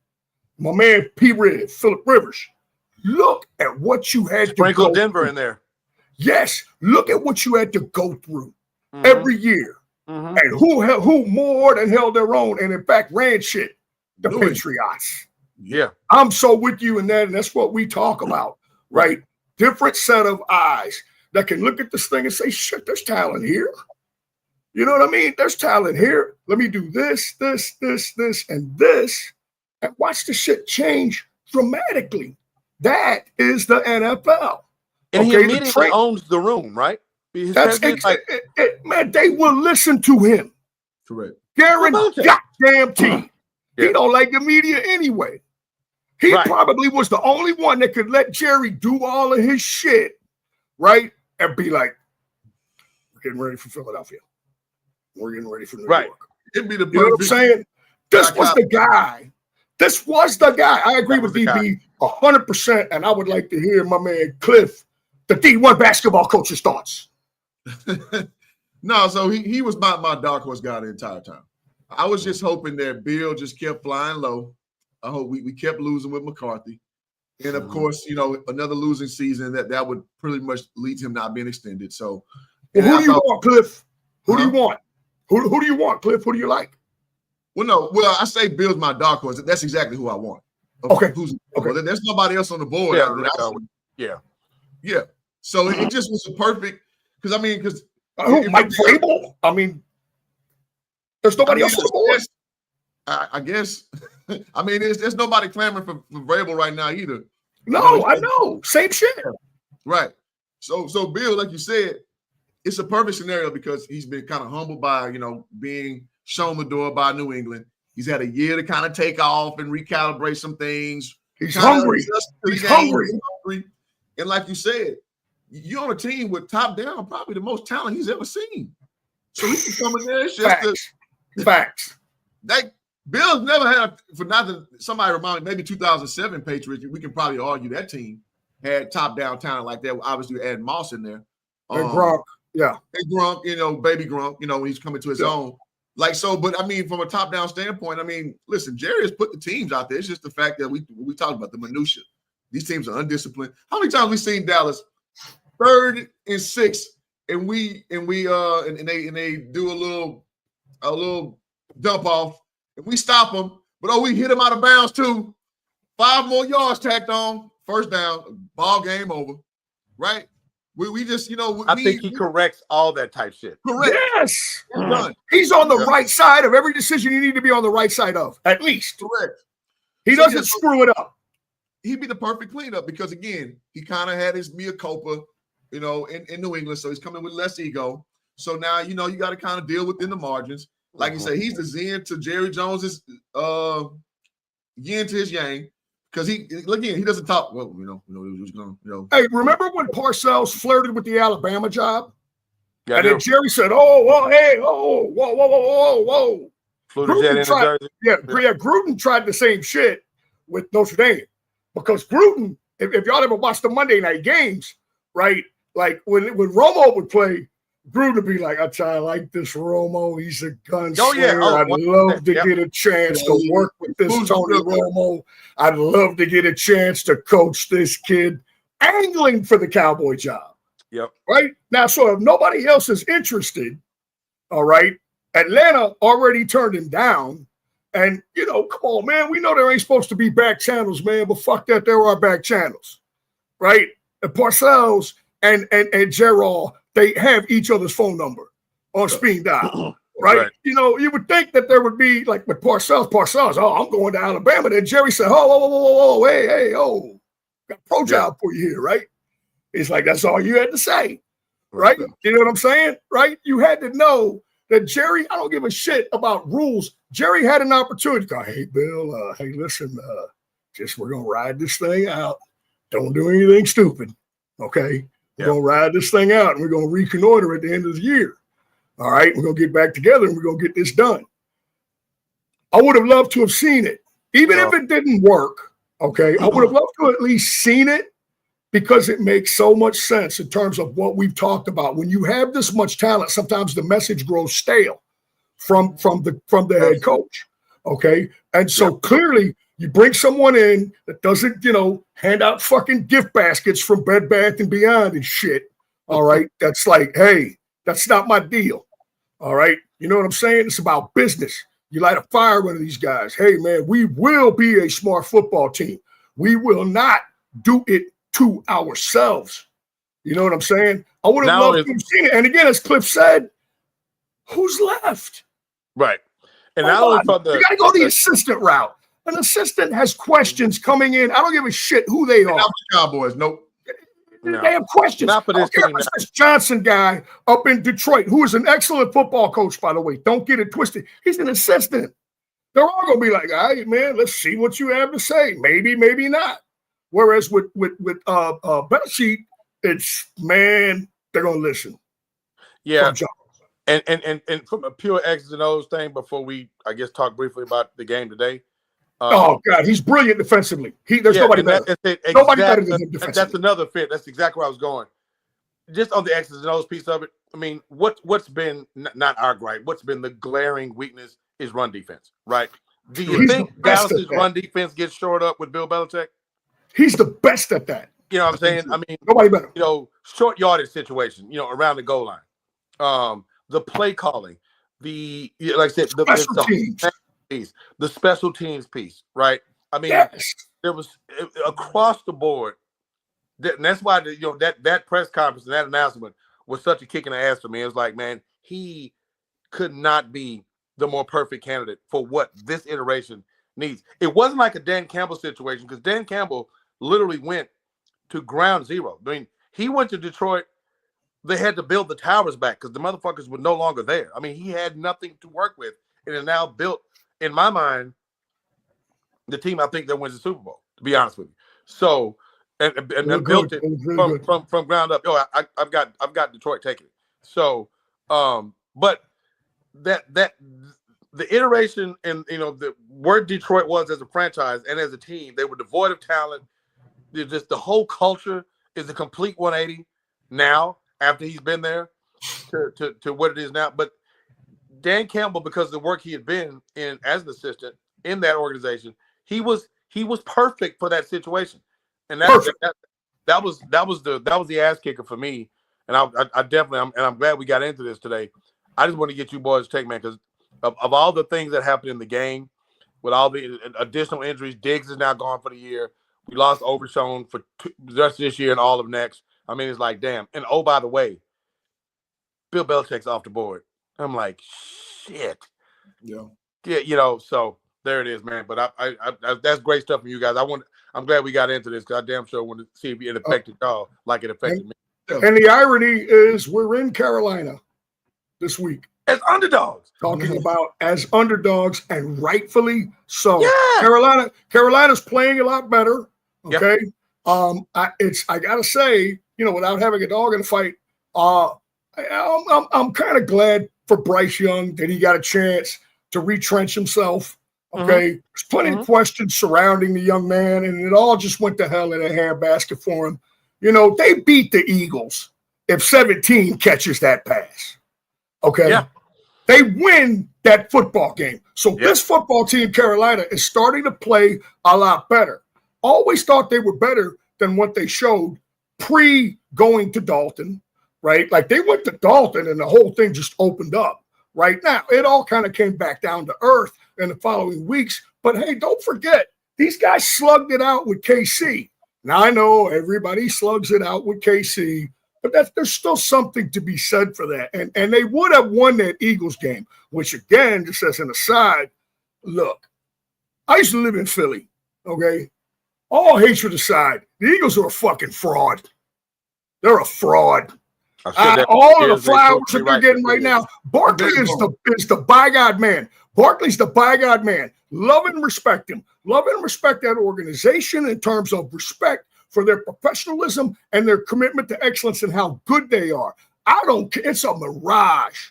My man P. Red, Phillip Rivers. Look at what you had to sprinkle Denver in there. Yes, look at what you had to go through every year, and who more than held their own, and in fact ran shit. The Patriots. Yeah, I'm so with you in that, and that's what we talk about, right? Different set of eyes that can look at this thing and say, "Shit, there's talent here." You know what I mean? There's talent here. Let me do this, and this. And watch the shit change dramatically. That is the NFL. And he immediately owns the room, right? Man, they will listen to him. Correct. Guaranteed. He don't like the media anyway. He probably was the only one that could let Jerry do all of his shit, right? And be like, we're getting ready for Philadelphia. We're getting ready for New York. It'd be the you know what I'm saying? This was the guy. This was the guy. I agree with DB 100%, and I would like to hear my man Cliff, the D1 basketball coach's thoughts. No, so he was my dark horse guy the entire time. I was just hoping that Bill just kept flying low. I hope we kept losing with McCarthy. And, of course, another losing season that would pretty much lead to him not being extended. So, who do you want, Cliff? Who do you want? Who do you want, Cliff? Who do you like? Well, I say Bill's my dark horse. That's exactly who I want. Okay. There's nobody else on the board. Yeah. So it just was a perfect because Mike Vrabel. There's nobody else on the board. I guess. There's nobody clamoring for Vrabel right now either. No, I know. Same shit. Right. So Bill, like you said, it's a perfect scenario because he's been kind of humbled by being shown the door by New England. He's had a year to kind of take off and recalibrate some things. He's hungry. He's hungry. And like you said, you're on a team with top down, probably the most talent he's ever seen. So he can come in there. It's just Facts. Bill's never had, for nothing, somebody remind me, maybe 2007 Patriots, we can probably argue that team had top down talent like that. Obviously, add Moss in there. And Gronk. Yeah. And Gronk, baby Gronk, when he's coming to his own. But from a top-down standpoint, listen, Jerry has put the teams out there. It's just the fact that we talked about the minutia. These teams are undisciplined. How many times have we seen Dallas 3rd and 6 and they do a little dump off, and we stop them, but we hit him out of bounds too. 5 more yards tacked on, first down, ball game over, right? We just, I think he corrects all that type shit. Correct. Yes. Done. He's on the right side of every decision you need to be on the right side of, at least. Correct. He doesn't screw it up. He'd be the perfect cleanup because, again, he kind of had his mea culpa, in New England, so he's coming with less ego. So now, you got to kind of deal within the margins. Like you said, he's the zen to Jerry Jones's yin to his yang. Because he doesn't talk. Well, Hey, remember when Parcells flirted with the Alabama job? Yeah, and then Jerry said, whoa. Flew the jet in Jersey. Yeah, Gruden tried the same shit with Notre Dame. Because Gruden, if y'all ever watched the Monday night games, right? Like when Romo would play, Gruden would be like, I like this Romo. He's a gunslinger. I'd love to get a chance to work with this Tony Romo. I'd love to get a chance to coach this kid, angling for the Cowboy job. Yep. Right? Now, so if nobody else is interested, all right, Atlanta already turned him down. And, come on, man, we know there ain't supposed to be back channels, man, but fuck that, there are back channels. Right? And Parcells and Gerald, they have each other's phone number on speed dial, right? You would think that there would be, like with Parcells, I'm going to Alabama. Then Jerry said, hey, got a pro job for you here, right? It's like, that's all you had to say, right? You know what I'm saying, right? You had to know that Jerry, I don't give a shit about rules. Jerry had an opportunity to go, hey, Bill, hey, listen, we're going to ride this thing out. Don't do anything stupid, okay? We're going to ride this thing out, and we're going to reconnoiter at the end of the year. All right? We're going to get back together, and we're going to get this done. I would have loved to have seen it. Even if it didn't work, okay, I would have loved to have at least seen it because it makes so much sense in terms of what we've talked about. When you have this much talent, sometimes the message grows stale from the head coach, okay? And so clearly – you bring someone in that doesn't, hand out fucking gift baskets from Bed Bath & Beyond and shit, all right? That's like, hey, that's not my deal, all right? You know what I'm saying? It's about business. You light a fire one of these guys. Hey, man, we will be a smart football team. We will not do it to ourselves. You know what I'm saying? I would have loved to have seen it. And again, as Cliff said, who's left? Right. And not only from you got to go the assistant route. An assistant has questions coming in. I don't give a shit who they are. Not the Cowboys, nope. They have questions. Not for this team. This Johnson guy up in Detroit, who is an excellent football coach, by the way. Don't get it twisted. He's an assistant. They're all going to be like, all right, man, let's see what you have to say. Maybe, maybe not. Whereas with Belichick, it's, man, they're going to listen. Yeah. And from a pure X's and O's thing, before we, I guess, talk briefly about the game today. Oh God, he's brilliant defensively. There's nobody better. Nobody better than him defensively. That's another fit. That's exactly where I was going. Just on the X's and O's piece of it. I mean, what's been not our gripe? What's been the glaring weakness is run defense, right? Do you think Dallas's run defense gets shored up with Bill Belichick? He's the best at that. You know what I'm saying? I mean, nobody better. Short yardage situation. Around the goal line. The play calling. Like I said, the special teams piece, right? I mean, there was across the board, and that's why that press conference and that announcement was such a kick in the ass for me. It was like, man, he could not be the more perfect candidate for what this iteration needs. It wasn't like a Dan Campbell situation because Dan Campbell literally went to ground zero. I mean, he went to Detroit. They had to build the towers back because the motherfuckers were no longer there. I mean, he had nothing to work with, and it now built. In my mind, the team I think that wins the Super Bowl, to be honest with you. So, and built it from ground up. I've got Detroit taking it. So, but that the iteration and where Detroit was as a franchise and as a team, they were devoid of talent. Just the whole culture is a complete 180 now after he's been there to what it is now. But Dan Campbell, because of the work he had been in as an assistant in that organization, he was perfect for that situation, and that was the ass kicker for me and I definitely, I'm glad we got into this today. I just want to get you boys' take, man, because of all the things that happened in the game, with all the additional injuries, Diggs is now gone for the year. We lost Overshown for the rest of this year and all of next. I mean, it's like, damn. And oh, by the way, Bill Belichick's off the board. I'm like, shit. Yeah, so there it is, man. But I that's great stuff from you guys. I'm glad we got into this because I damn sure want to see if it affected y'all like it affected me. And the irony is we're in Carolina this week. As underdogs. Talking about as underdogs, and rightfully so. Yeah. Carolina's playing a lot better. Okay. Yeah. I gotta say, without having a dog in the fight, I'm kind of glad for Bryce Young that he got a chance to retrench himself. Okay. There's plenty of questions surrounding the young man, and it all just went to hell in a handbasket for him. They beat the Eagles if 17 catches that pass. Okay. Yeah. They win that football game. So this football team, Carolina, is starting to play a lot better. Always thought they were better than what they showed pre-going to Dalton, right? Like they went to Dalton and the whole thing just opened up. Right now, it all kind of came back down to earth in the following weeks. But hey, don't forget, these guys slugged it out with KC. Now, I know everybody slugs it out with KC, but there's still something to be said for that. And they would have won that Eagles game, which, again, just as an aside, look, I used to live in Philly, okay? All hatred aside, the Eagles are a fucking fraud. They're a fraud. All of the flowers that they're getting right now, Barkley is the by God man. Barkley's the by God man. Love and respect him. Love and respect that organization in terms of respect for their professionalism and their commitment to excellence and how good they are. I don't care. It's a mirage.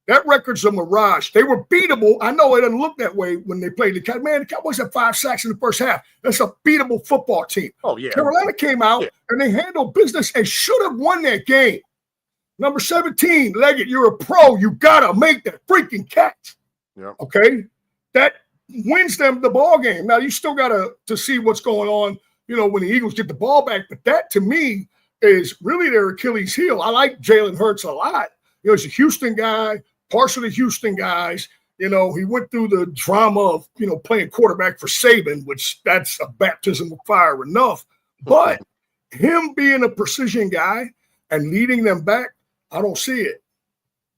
That record's a mirage. They were beatable. I know it doesn't look that way when they played the Cowboys. Man, the Cowboys had 5 sacks in the first half. That's a beatable football team. Oh, yeah. Carolina came out and they handled business and should have won that game. Number 17, Leggett, you're a pro. You got to make that freaking catch. Yeah. Okay? That wins them the ball game. Now, you still got to see what's going on, when the Eagles get the ball back. But that, to me, is really their Achilles heel. I like Jalen Hurts a lot. He's a Houston guy, partially Houston guys. He went through the drama of, playing quarterback for Saban, which that's a baptism of fire enough. But him being a precision guy and leading them back, I don't see it.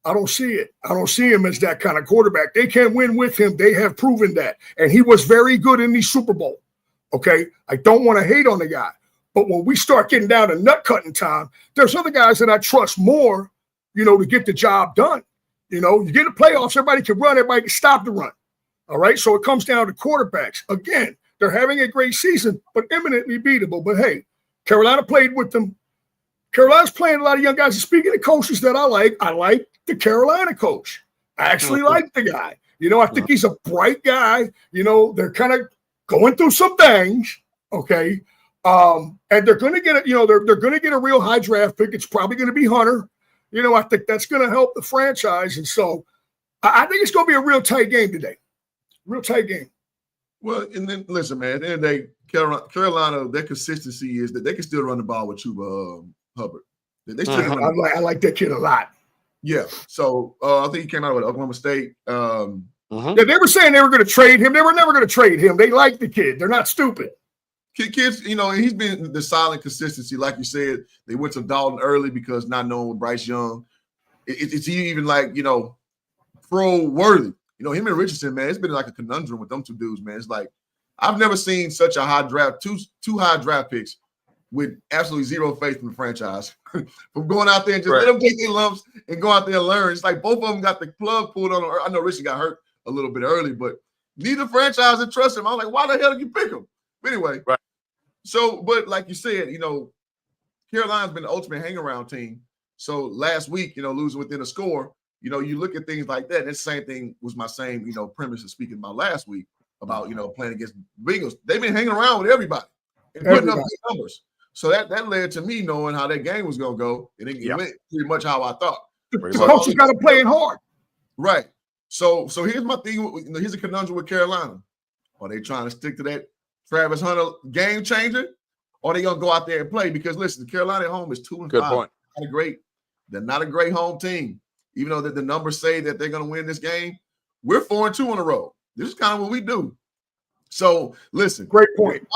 I don't see him as that kind of quarterback. They can't win with him. They have proven that. And he was very good in the Super Bowl. Okay? I don't want to hate on the guy. But when we start getting down to nut-cutting time, there's other guys that I trust more, to get the job done. You get the playoffs, everybody can run, everybody can stop the run. All right? So it comes down to quarterbacks. Again, they're having a great season, but eminently beatable. But hey, Carolina played with them. Carolina's playing a lot of young guys. And speaking of coaches that I like the Carolina coach. I actually like the guy. I think he's a bright guy. They're kind of going through some things, okay? And they're going to get they're going to get a real high draft pick. It's probably going to be Hunter. I think that's going to help the franchise. And so I think it's going to be a real tight game today. Real tight game. Well, and then listen, man, at the end of the day, Carolina, their consistency is that they can still run the ball with Chuba Hubbard. They still I like that kid a lot. Yeah. So I think he came out with Oklahoma State. Yeah, they were saying they were going to trade him. They were never going to trade him. They like the kid. They're not stupid. Kids, and he's been the silent consistency. Like you said, they went to Dalton early because not knowing with Bryce Young. It's even like, pro worthy. Him and Richardson, man, it's been like a conundrum with them two dudes, man. It's like I've never seen such a high draft, two high draft picks with absolutely zero faith in the franchise. From going out there and just let them take their lumps and go out there and learn. It's like both of them got the plug pulled on them. I know Richard got hurt a little bit early, but neither franchise had trust him. I'm like, why the hell did you pick him? But anyway, so, but like you said, Carolina's been the ultimate hang-around team. So last week, losing within a score, you look at things like that. And the same thing was my same, premise of speaking about last week about, playing against Bengals. They've been hanging around with everybody and putting up these numbers. So that led to me knowing how that game was going to go. And it went pretty much how I thought. The coach has got to play it hard. Right. So here's my thing. Here's a conundrum with Carolina. Are they trying to stick to that Travis Hunter game changer? Or are they going to go out there and play? Because, listen, Carolina at home is 2-5. Good point. They're not a great home team. Even though the numbers say that they're going to win this game, we're 4-2 on the road. This is kind of what we do. So listen, great point.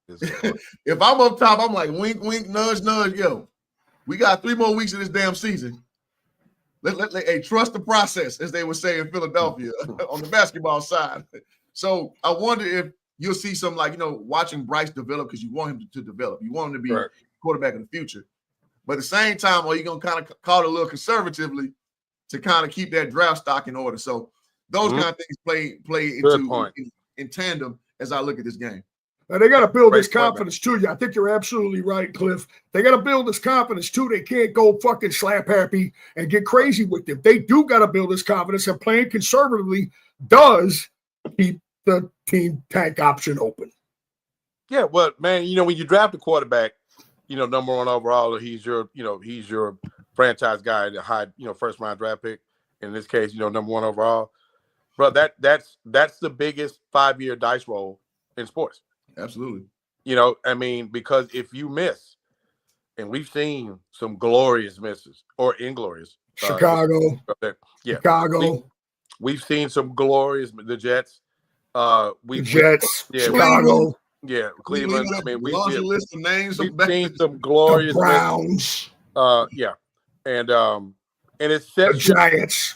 If I'm up top, I'm like wink, wink, nudge, nudge. Yo, we got 3 more weeks of this damn season. Hey, trust the process, as they would say in Philadelphia on the basketball side. So I wonder if you'll see some, like, watching Bryce develop, because you want him to develop. You want him to be quarterback in the future. But at the same time, are you going to kind of call it a little conservatively to kind of keep that draft stock in order? So those kind of things play into in tandem as I look at this game. Now, they got to build this confidence too. I think you're absolutely right, Cliff. They got to build this confidence too. They can't go fucking slap happy and get crazy with them. They do got to build this confidence, and playing conservatively does keep the team tank option open. Yeah, well, man, when you draft a quarterback, number 1 overall, he's your franchise guy, the high, first round draft pick. In this case, number 1 overall. Bro, that's the biggest 5-year dice roll in sports. Absolutely. Because if you miss, and we've seen some glorious misses or inglorious. Chicago. Chicago. We've seen some glorious, the Jets. Chicago. Yeah, Cleveland. We've list of names. We've seen some glorious the Browns. And it's set the Giants.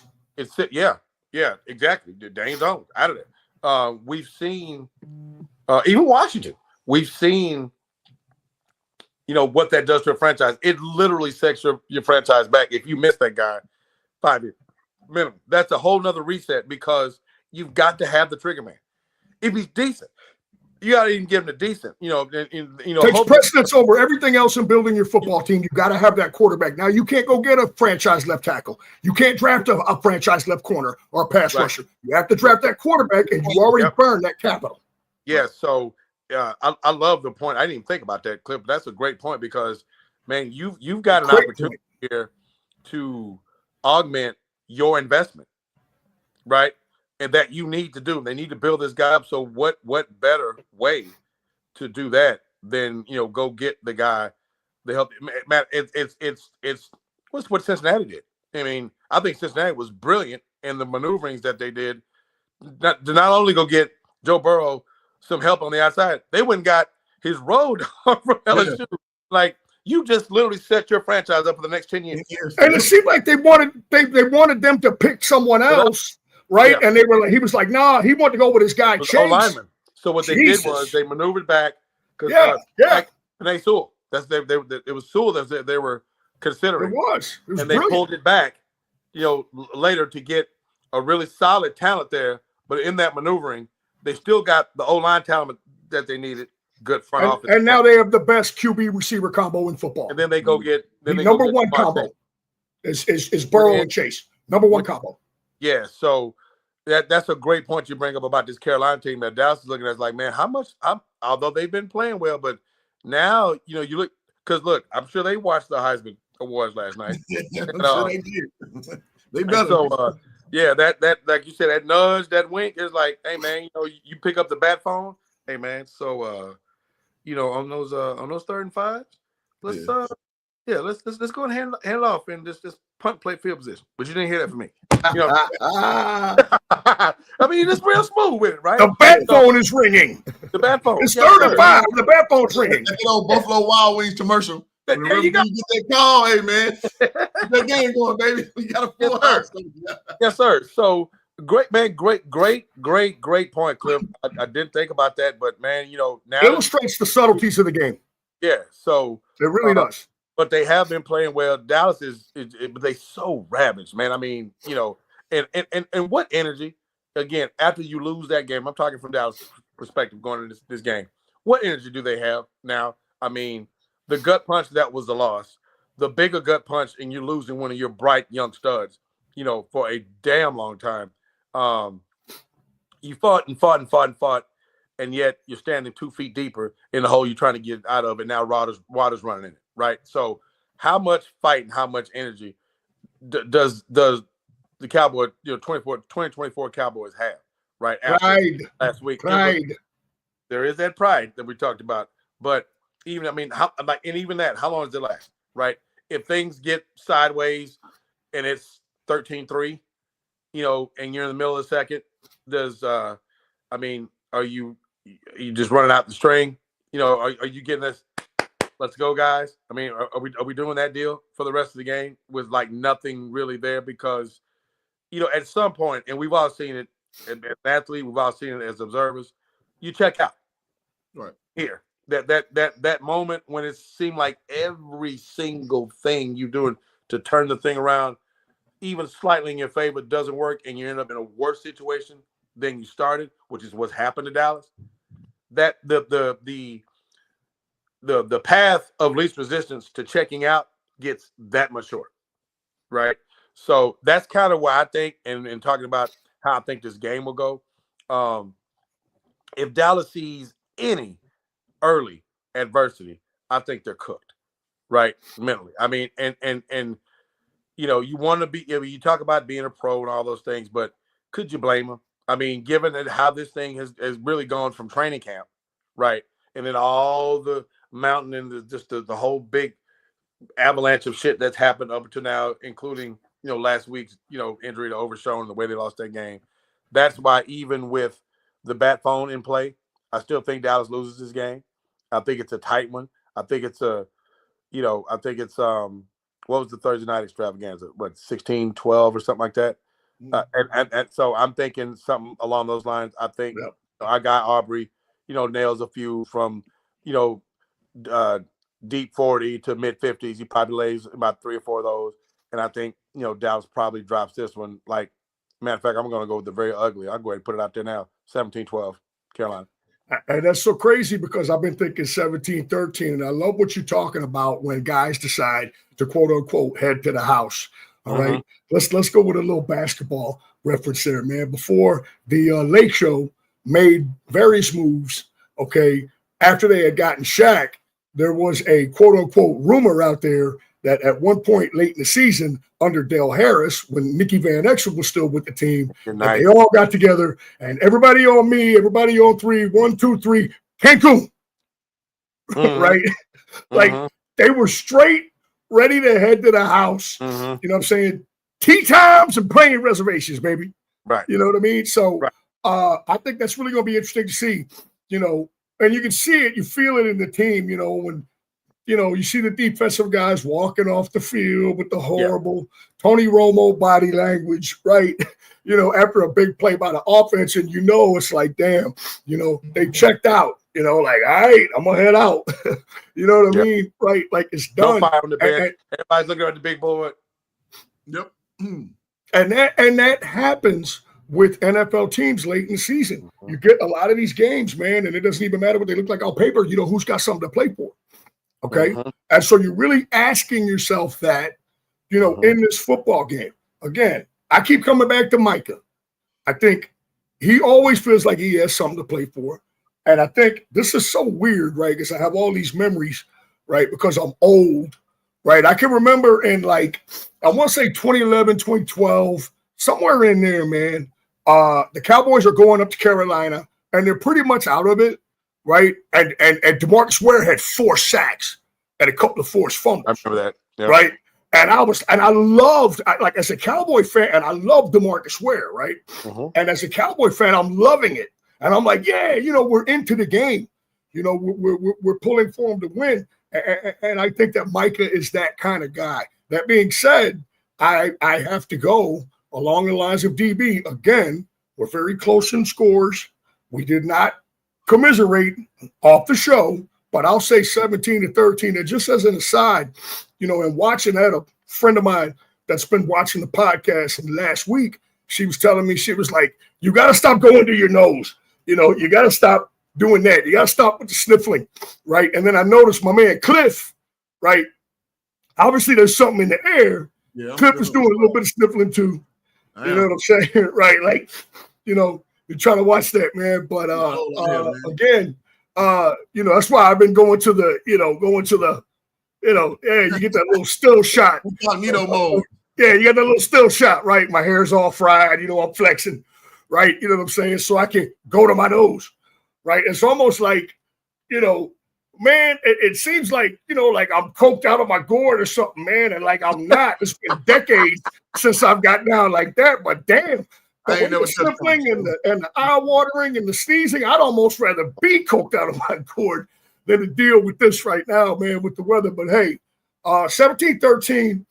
Yeah, exactly. The Dane's on out of there. We've seen even Washington. We've seen what that does to a franchise. It literally sets your franchise back if you miss that guy 5 years minimum. That's a whole nother reset, because you've got to have the trigger man. If he's decent, you got to even give him the decent. Takes precedence over everything else in building your football team. You got to have that quarterback. Now, you can't go get a franchise left tackle. You can't draft a franchise left corner or a pass rusher. You have to draft that quarterback, and you already burned that capital. Yeah. So I love the point. I didn't even think about that, Clip. That's a great point, because, man, you've got an opportunity here to augment your investment, right? And that you need to do. They need to build this guy up. So what better way to do that than go get the guy to help? Man, it's what Cincinnati did. I think Cincinnati was brilliant in the maneuverings that they did. To not only go get Joe Burrow some help on the outside, they went and got his road from LSU. Yeah. Like, you just literally set your franchise up for the next 10 years. And it seemed like they wanted them to pick someone else. Right, yeah. And he was like, nah, he wanted to go with his guy Chase. So what they did was they maneuvered back because Panay Sewell. It was Sewell that they were considering. It was and brilliant. They pulled it back, later to get a really solid talent there. But in that maneuvering, they still got the O-line talent that they needed. Good front office, and now they have the best QB receiver combo in football. And then they go get the number 1 combo is Burrow and Chase. Number 1 combo. Yeah, so that's a great point you bring up about this Carolina team that Dallas is looking at. Like, man, how much? Although they've been playing well, but now you look, because look, I'm sure they watched the Heisman Awards last night. I'm sure they did. They better. So that like you said, that nudge, that wink is like, hey man, you pick up the bat phone. Hey man, so on those 3rd and 5s, let's let's go and hand it off and just punt, play, field position. But you didn't hear that from me. It's real smooth with it, right? The bat phone is ringing. The bat phone. It's 3rd and 5. The bat phone's ringing. That Buffalo Wild Wings commercial. There you go. You get that call, hey man, that game going, baby. We got a full house. Yes, sir. So great, man. Great point, Cliff. I didn't think about that, but man, now illustrates the subtleties of the game. Yeah. So it really does. But they have been playing well. Dallas is they so ravaged, man. And what energy? Again, after you lose that game, I'm talking from Dallas' perspective going into this game. What energy do they have now? The gut punch, that was the loss. The bigger gut punch, and you're losing one of your bright young studs, for a damn long time. You fought, and yet you're standing 2 feet deeper in the hole you're trying to get out of, and now water's running in it. Right. So how much fight and how much energy does the Cowboys, 2024 Cowboys have, right? Pride. Last week. Pride. There is that pride that we talked about. But even, how long does it last? Right. if things get sideways and it's 13-3, and you're in the middle of the second, are you just running out the string? Are you getting this? Let's go, guys. I mean, are we doing that deal for the rest of the game with like nothing really there? Because at some point, and we've all seen it as athletes, we've all seen it as observers, you check out. Right here. That moment when it seemed like every single thing you're doing to turn the thing around, even slightly in your favor, doesn't work, and you end up in a worse situation than you started, which is what's happened to Dallas. That the path of least resistance to checking out gets that much shorter, right? So that's kind of why I think, and talking about how I think this game will go. If Dallas sees any early adversity, I think they're cooked, right? Mentally. I mean, and you want to be, you talk about being a pro and all those things, but could you blame them? I mean, given that how this thing has really gone from training camp, right? And then all the mountain and the whole big avalanche of shit that's happened up until now, including, last week's, injury to Overshown and the way they lost that game. That's why even with the bat phone in play, I still think Dallas loses this game. I think it's a tight one. I think it's what was the Thursday night extravaganza? What, 16-12 or something like that? And so I'm thinking something along those lines. I think our guy Aubrey, nails a few from, deep 40 to mid 50s. He probably lays about 3 or 4 of those. And I think, Dallas probably drops this one. Like, matter of fact, I'm going to go with the very ugly. I'll go ahead and put it out there now. 17-12, Carolina. And that's so crazy because I've been thinking 17-13, and I love what you're talking about when guys decide to quote unquote head to the house. All right, let's go with a little basketball reference there, man. Before the Lake Show made various moves, okay, after they had gotten Shaq, there was a quote unquote rumor out there that at one point late in the season under Dale Harris, when Mickey Van Exel was still with the team, that they all got together and everybody on me, everybody on 3, 1, 2, 3, Cancun, right? Like they were straight ready to head to the house. You know what I'm saying? Tea times and plane reservations, baby. Right. You know what I mean? So I think that's really going to be interesting to see, and you can see it, you feel it in the team, when you see the defensive guys walking off the field with the horrible Tony Romo body language, right? After a big play by the offense, and it's like, damn, they checked out, like, all right, I'm gonna head out. You know what I mean? Right? Like it's done. Don't fire on the bench. Everybody's looking at the big board. Yep. And that happens with NFL teams late in the season. You get a lot of these games, man, and it doesn't even matter what they look like on paper. Who's got something to play for. Okay. And so you're really asking yourself that, in this football game. Again, I keep coming back to Micah. I think he always feels like he has something to play for. And I think this is so weird, right? Because I have all these memories, right? Because I'm old, right? I can remember in I want to say 2011, 2012, somewhere in there, man. The Cowboys are going up to Carolina and they're pretty much out of it. Right, and DeMarcus Ware had 4 sacks and a couple of forced fumbles. I remember that, right? And I loved, as a Cowboy fan, and I loved DeMarcus Ware, right? And as a Cowboy fan, I'm loving it, and I'm like, yeah, we're into the game, we're pulling for him to win, and I think that Micah is that kind of guy. That being said, I have to go along the lines of DB again. We're very close in scores. We did not commiserate off the show, but I'll say 17-13. And just as an aside, and watching that, a friend of mine that's been watching the podcast and last week, she was telling me, she was like, you got to stop going to your nose. You got to stop doing that. You got to stop with the sniffling, right? And then I noticed my man Cliff, right? Obviously, there's something in the air. Yeah, Cliff is doing a little bit of sniffling too. You know what I'm saying? Right? Like, you're trying to watch that, man. But again, that's why I've been going to the, you get that little still shot. Incognito mode. Yeah, you got that little still shot, right? My hair's all fried, I'm flexing, right? You know what I'm saying? So I can go to my nose, right? It's almost like, man, it seems like, like I'm coked out of my gourd or something, man. And like I'm not. It's been decades since I've got down like that. But damn, I ain't never the sniffling and the eye watering and the sneezing, I'd almost rather be coked out of my gourd than to deal with this right now, man, with the weather. But hey, 17-13,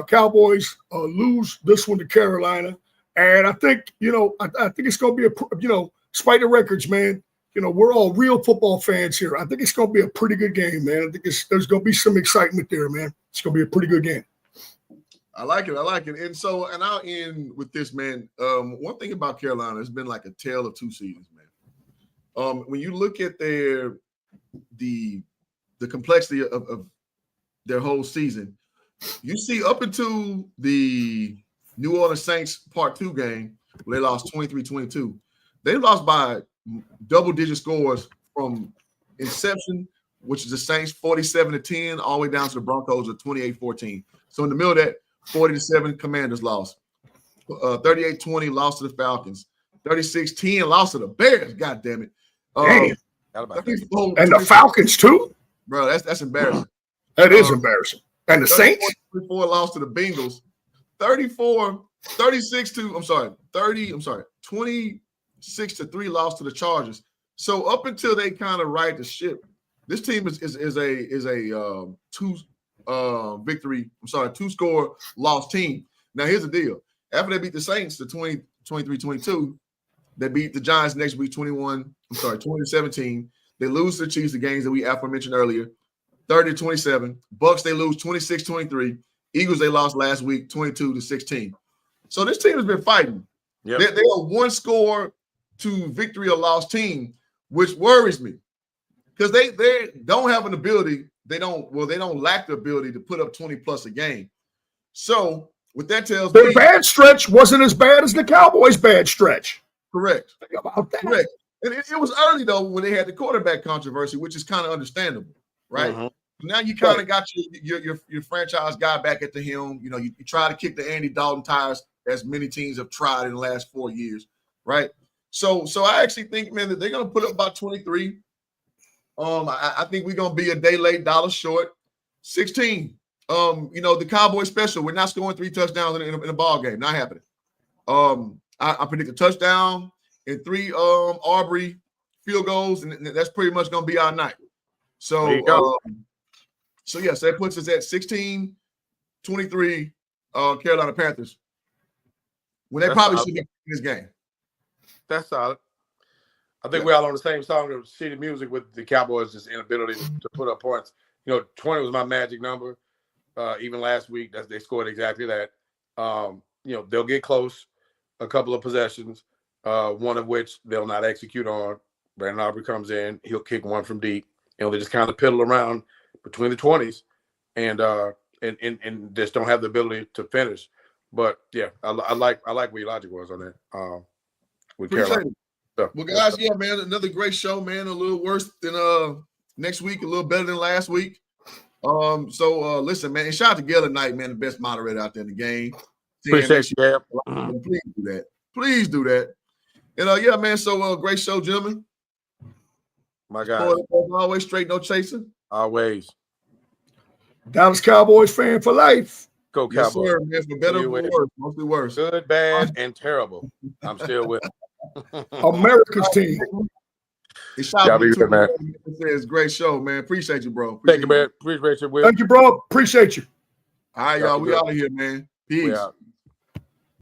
Cowboys lose this one to Carolina. And I think, I think it's going to be despite the records, man, we're all real football fans here. I think it's going to be a pretty good game, man. I think there's going to be some excitement there, man. It's going to be a pretty good game. I like it. And I'll end with this, man. One thing about Carolina, it's been like a tale of two seasons, man. When you look at the complexity of their whole season, you see up until the New Orleans Saints Part 2 game, where they lost 23-22, they lost by double-digit scores from inception, which is the Saints 47-10, all the way down to the Broncos of 28-14. So in the middle of that, 40-7 Commanders lost. 38-20 lost to the Falcons. 36-10 lost to the Bears. God damn it. Damn. And the Falcons too? Bro, that's embarrassing. That is embarrassing. And the Saints? 34 lost to the Bengals. 26-3 lost to the Chargers. So up until they kind of ride the ship, this team is a two-score lost team. Now here's the deal. After they beat the Saints to 23-22, they beat the Giants next week 20-17. They lose to the Chiefs, the games that we aforementioned earlier, 30-27. Bucks, they lose 26-23. Eagles, they lost last week 22-16. So this team has been fighting. Yep. They're a one-score to victory or loss team, which worries me because they don't have an ability. They don't lack the ability to put up 20+ a game. So what that tells me, their bad stretch wasn't as bad as the Cowboys' bad stretch. Correct. Think about that. Correct. And it was early though when they had the quarterback controversy, which is kind of understandable, right? Mm-hmm. Now you kind of got your franchise guy back at the helm. You try to kick the Andy Dalton tires as many teams have tried in the last 4 years, right? So I actually think, man, that they're going to put up about 23. I think we're going to be a day late, dollar short. 16. The Cowboys special. We're not scoring 3 touchdowns in a ball game. Not happening. I predict a touchdown and 3 Aubrey field goals, and that's pretty much going to be our night. So yes, that puts us at 16-23 Carolina Panthers when they probably should be in this game. That's solid. I think we're all on the same song of shitty music with the Cowboys' just inability to put up points. 20 was my magic number. Even last week, they scored exactly that. They'll get close, a couple of possessions, one of which they'll not execute on. Brandon Aubrey comes in, he'll kick one from deep. They just kind of piddle around between the 20s and just don't have the ability to finish. But yeah, I like where your logic was on that. With Carolina. So, well, guys, yeah, man, another great show, man. A little worse than next week, a little better than last week. Listen, man, and shout out to Gail tonight, man, the best moderator out there in the game. Appreciate you, Gail. Please do that. Please do that. Yeah, man. So great show, gentlemen. My God. Always straight, no chasing. Always. Dallas Cowboys fan for life. Go Cowboys. Yes, sir, man. For better or worse, mostly worse. Good, bad, and terrible. I'm still with it. America's team. It's great show, man. Appreciate you, bro. Thank you, man. Appreciate you, Will. Thank you, bro. Appreciate you. All right, y'all. We out of here, man. Peace.